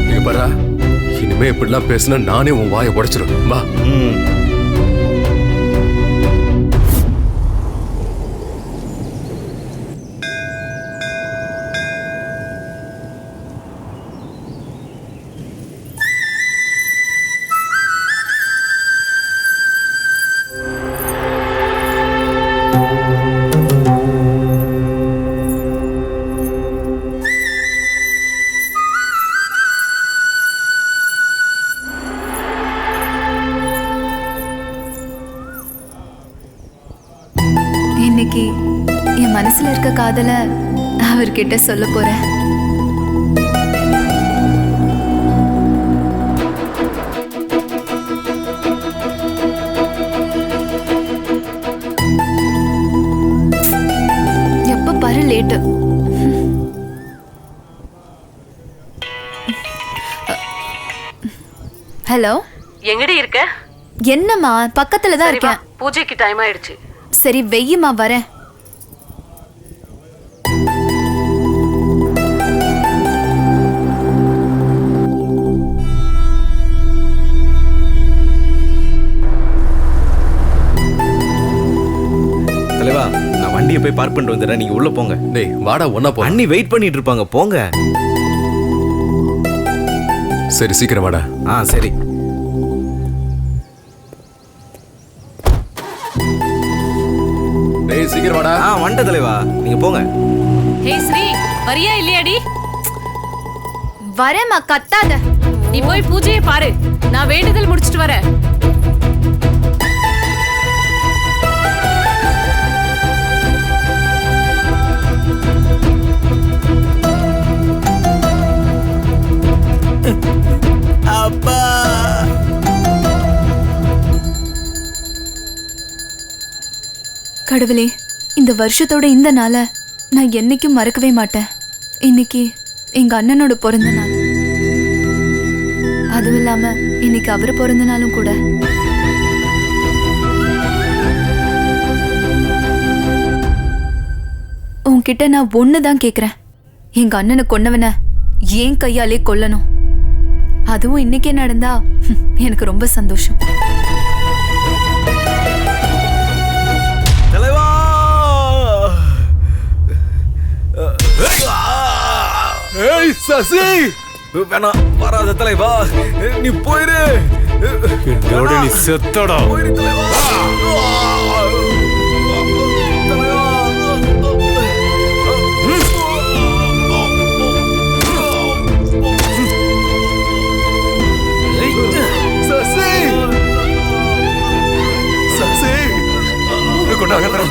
நீங்க பாரா, இனிமே இப்படிலாம் பேசினா நானே உன் வாயை உடைச்சிடும். வா. இன்னைக்கு என் மனசுல இருக்க காதல அவர்கிட்ட சொல்ல போறேன். எப்ப பாரு லேட்டு. ஹலோ, எங்கடி இருக்க? என்னம்மா, பக்கத்துல தான் இருக்கேன். பூஜைக்கு டைம் ஆயிடுச்சு. சரி வெய்யுமா, வரேன். தலைவா, நான் வண்டியை போய் பார்க் பண்ணிட்டு வந்துடுறேன். நீங்க உள்ள போங்க. டேய் வாடா, ஒன்னா போ. அண்ணி வெயிட் பண்ணிட்டு இருப்பாங்க, போங்க. சரி சீக்கிரம் வாடா. சரி. டேய் சீக்கிரம் வாடா. வண்ட தலைவா, நீங்க போங்க. ஹே ஸ்ரீ, வரியா இல்லையாடி? வரேம்மா, கத்தாத. நீ போய் பூஜையை பாரு, நான் வேண்டுதல் முடிச்சிட்டு வரேன். அப்பா, கடவுளே, இந்த வருஷத்தோட இந்த நாளை நான் என்னைக்கும் மறக்கவே மாட்டேன். இன்னைக்கு எங்க அண்ணனோட பிறந்த நாள். அதுவும் இல்லாம இன்னைக்கு அவர் பிறந்த நாளும் கூட. உன்கிட்ட நான் ஒண்ணுதான் கேக்குறேன். எங்க அண்ணனை கொன்னவன ஏன் கையாலே கொல்லணும். அதுவும் இன்னைக்கே நடந்தா எனக்கு ரொம்ப சந்தோஷம். தலைவா, ஏய் சசி, வேணாம், வராத தலைவா. நீ போயிரு. என்னோட நீ செத்தடா. போயிரு தலைவா. கொண்டு ஆகாதரா.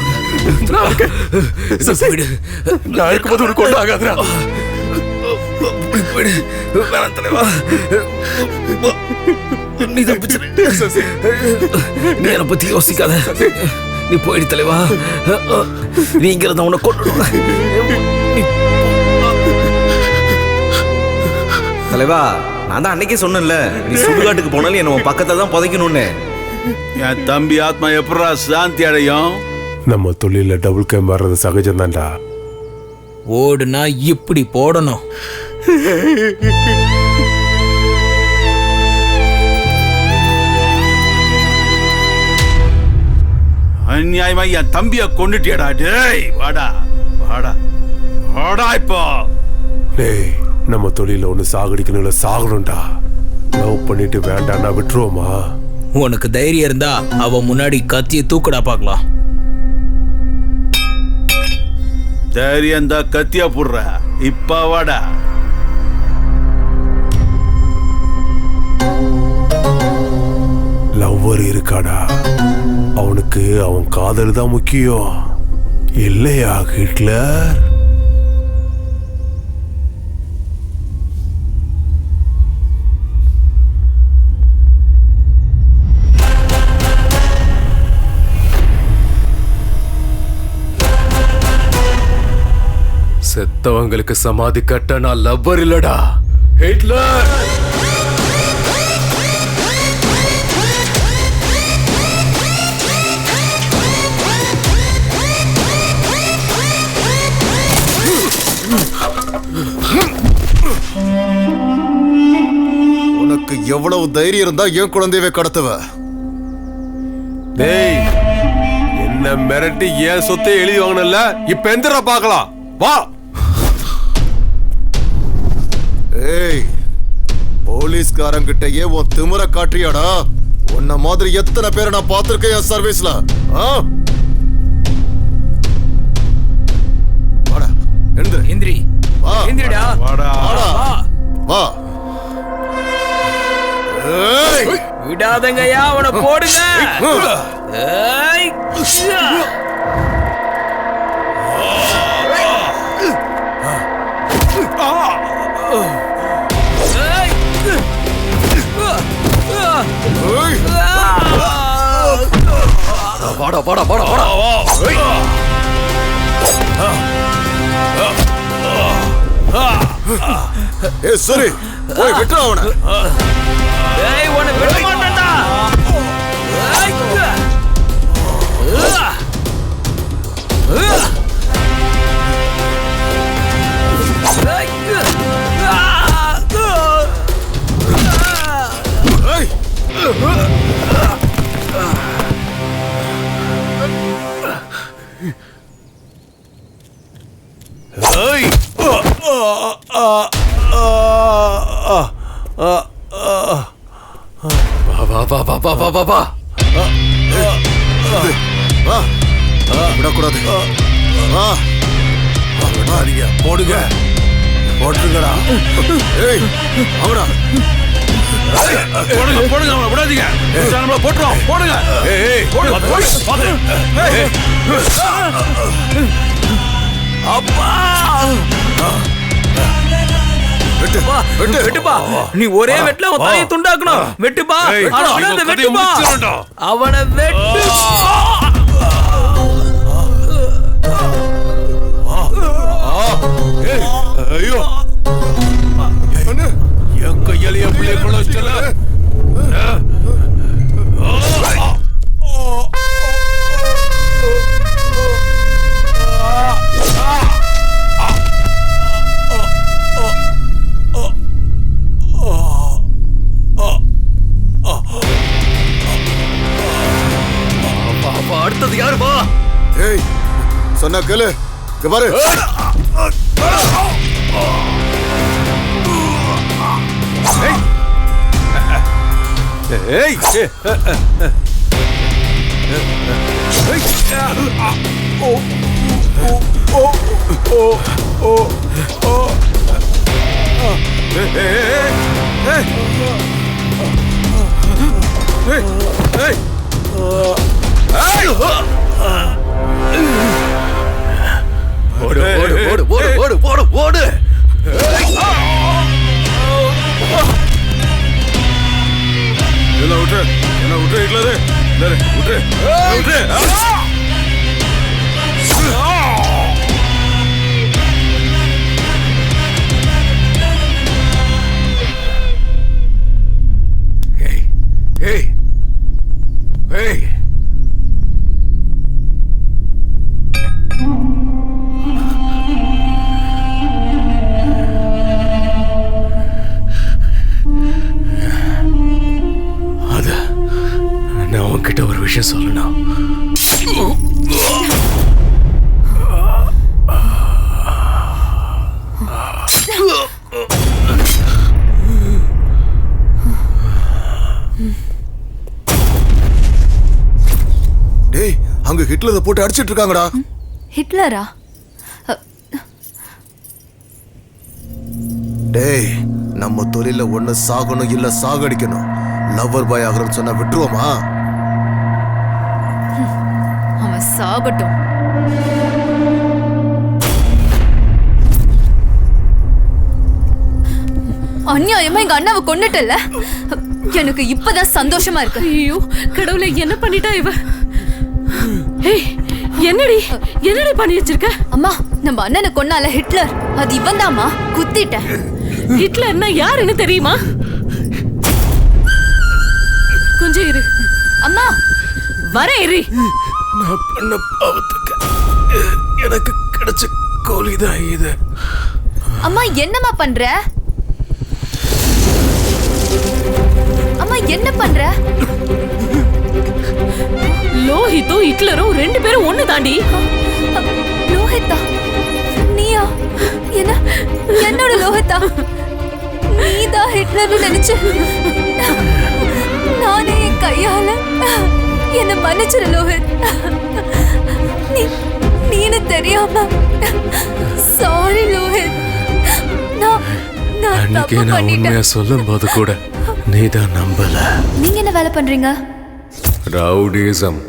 நான் இருக்கும்போது உனக்கு கொண்டு ஆகாதரா. வேணாம் தலைவா, நீ தப்பிச்சிரு. நீ என்னை பத்தி யோசிக்காத, நீ போயிடு தலைவா. நீ இங்க இருந்த உன்னை கொண்டு தலைவா, நான் தான் அன்னைக்கே சொன்னேன்ல, நீ சுடுகாட்டுக்கு போனாலும் என்ன உன் பக்கத்தை தான் புதைக்கணும்னு. என் தம்பி ஆத்மா எப்படா சாந்தி அடையும்? நம்ம தொழில டபுள் கேம் வர்றது சகஜம் தான்டா. ஓடுனா இப்படி போடணும். அநியாயமா என் தம்பிய கொண்டுட்டியடா. டேய் வாடா வாடா வாடா. இப்போ டேய், நம்ம தொழில ஒண்ணு சாகடிக்கணும்ல, சாகணும்டா. லவ் பண்ணிட்டு வேண்டாம்னா விட்டுருவோமா? உனக்கு தைரியம் இருந்தா அவ முன்னாடி கத்திய தூக்கடா பாக்கலாம். தைரியம் தான் கத்தியா போடுற. இப்ப வாடா. லவ்வர் இருக்காடா, அவனுக்கு அவன் காதல் தான் முக்கியம் இல்லையா ஹிட்லர்? செத்தவங்களுக்கு சமாதி கட்ட நான் லவ்வர் இல்லடா, ஹிட்லர். உனக்கு எவ்வளவு தைரியம் இருந்தா என் குழந்தையவே கடத்துவ? டேய், என்ன மிரட்டி ஏன் சொத்தை எழுதி வாங்கணும்ல, இப்ப எந்திரா பார்க்கலாம். வா. ஏய், போலீஸ்காரங்கிட்டயே உன் திமிர காட்டுறியாடா? உன்ன மாதிரி எத்தனை பேரை நான் பார்த்திருக்கேன் என் சர்வீஸ்ல. வாடா, எழுந்துரு. எந்திரி. வா. எந்திரிடா. வாடா வாடா. வா. ஏய், விடாதங்கய்யா, அவனை போடுங்க. ஏய், வாடா வாடா வாடா வாடா. ஏய் சரி, போய் விட்டுற அவனை. ஏய், உன்னை விட மாட்டேன்டா. ஏய், விடக்கூடாது. போடுங்க, போட்டுருங்கடா. ஏய், அவடா. போடுங்க போடுங்க, அவனை விடாதீங்க. நம்மள போட்டுறோம். போடுங்க. ஏய், அப்பா, வெட்டுப்பா, வெட்டுப்பா. நீ ஒரே வெட்டுல அவன் தலையை துண்டாக்கணும். வெட்டுப்பா, அவனை வெட்டுப்பா, அவனை வெட்டு. ஐயோ, என் கையால என் பிள்ளை கொலைச்சல. அடுத்தது யாருப்பா? ஏய், சொன்னா கேளு. இங்க பாரு. ஏய், Hey! Hey! நான் உன்கிட்ட ஒரு விஷயம் சொல்லணும். டேய், அங்க ஹிட்லரை போட்டு அடிச்சிட்டு இருக்காங்கடா. ஹிட்லரா? டேய், நம்ம தொழில ஒண்ணு சாகணும் இல்ல சாகடிக்கணும். லவ்வர் பாய் ஆகிறன்னு சொன்னா விட்டுருவோமா? அவன் சாகட்டும். அநியாயமா எங்க அண்ணாவை கொன்னுட்டல. எனக்கு இப்பதான் சந்தோஷமா இருக்கு. ஐயோ கடவுளே, என்ன பண்ணிட்டா இவ? ஏய், என்னடி பண்ணி வச்சிருக்க? அம்மா, நம்ம அண்ணனை கொன்னால ஹிட்லர், அது இவன் தாமா. குத்திட்டேன். ஹிட்லர்னா யாருன்னு தெரியுமா? கொஞ்சம் இரு அம்மா. வர இரு. நான் பண்ண பாவத்துக்கு எனக்கு கிடைச்ச கூலிதான் இது. அம்மா, என்னம்மா பண்ற? அம்மா, என்ன பண்ற? லோஹித்தும் ஹிட்லரும் ரெண்டு பேரும் ஒண்ணு தாண்டி. லோஹித்தா? நீயா? என்னோட லோஹித்தா? நீதான் ஹிட்லர்னு நினைச்சு நானே என் கையால என்ன மன்னிச்சிரு லோஹித். நீனு தெரியாம சாரி லோஹித். அன்னைக்கு நான் உண்மையா சொல்லும் போது கூட நீதான் நம்பல. நீங்க என்ன வேலை பண்றீங்க? ரவுடிசம்.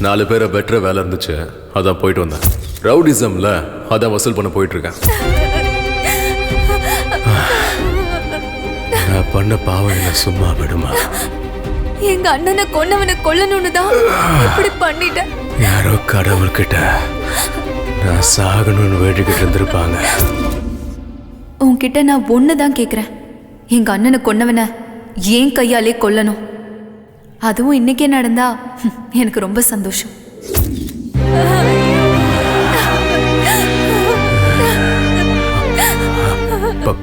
4 பேரை பெற்ற வேலை இருந்துச்சு, அதான் போயிட்டு வந்தேன். ரவுடிசம்ல அதான் வசூல் பண்ண போயிட்டு இருக்கேன். நான் பண்ண பாவம் என்ன சும்மா விடுமா? எங்க அண்ணனை கொன்னவனை கொல்லணும்னு தான் இப்படி பண்ணிட்டேன். யாரோ கடவுள்கிட்ட நான் சாகணும்னு வேண்டிக்கிட்டு இருந்திருப்பாங்க. உன்கிட்ட நான் ஒண்ணுதான் கேக்குறேன். எங்க அண்ணனை கொன்னவனை ஏன் கையாலே கொல்லணும். அதுவும் இன்னைக்கே நடந்தா எனக்கு ரொம்ப சந்தோஷம்.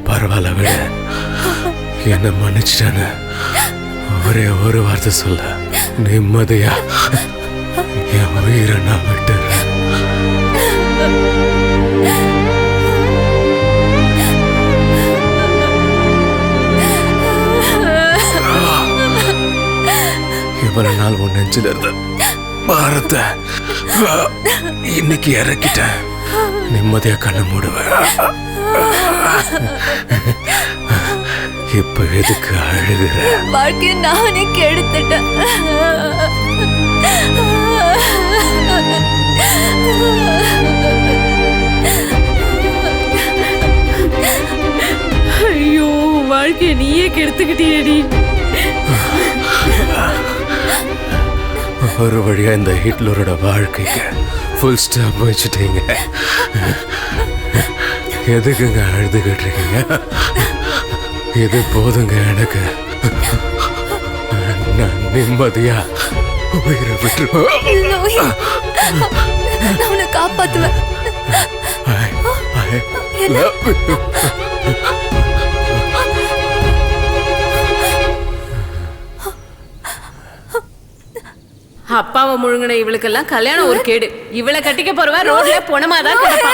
பரவாயில்ல விட, என்ன மன்னிச்சிட்டான ஒரே ஒரு வார்த்தை சொல்ல நிம்மதியா என் உயிரை நான் விட்டுறேன். இவ்வளவு நாள் உன் நெஞ்சில இருந்த பாரத்தை இன்னைக்கு இறக்கிட்டேன். நிம்மதியா கண்ண மூடுவேன். இப்ப எதுக்கு அழுகிற? வாழ்க்கைய நானே கெடுத்துட்டேன். ஐயோ, வாழ்க்கைய நீயே கெடுத்துக்கிட்டியேடி. ஒரு வழியா இந்த ஹிட்லரோட வாழ்க்கைக்கு ஃபுல் ஸ்டாப் வச்சுட்டீங்க. எதுக்குங்க அழுதுகிட்டு இருக்கீங்க? இது போதுங்க எனக்கு. நான் நிம்மதியா உயிரை விட்டுருவேன். நான் உன்னை காப்பாத்துவேன். அப்பாவை முழுங்கின இவளுக்கெல்லாம் கல்யாணம் ஒரு கேடு. இவளை கட்டிக்க போறவ ரோட்ல பொணமாதான் கிடப்பா.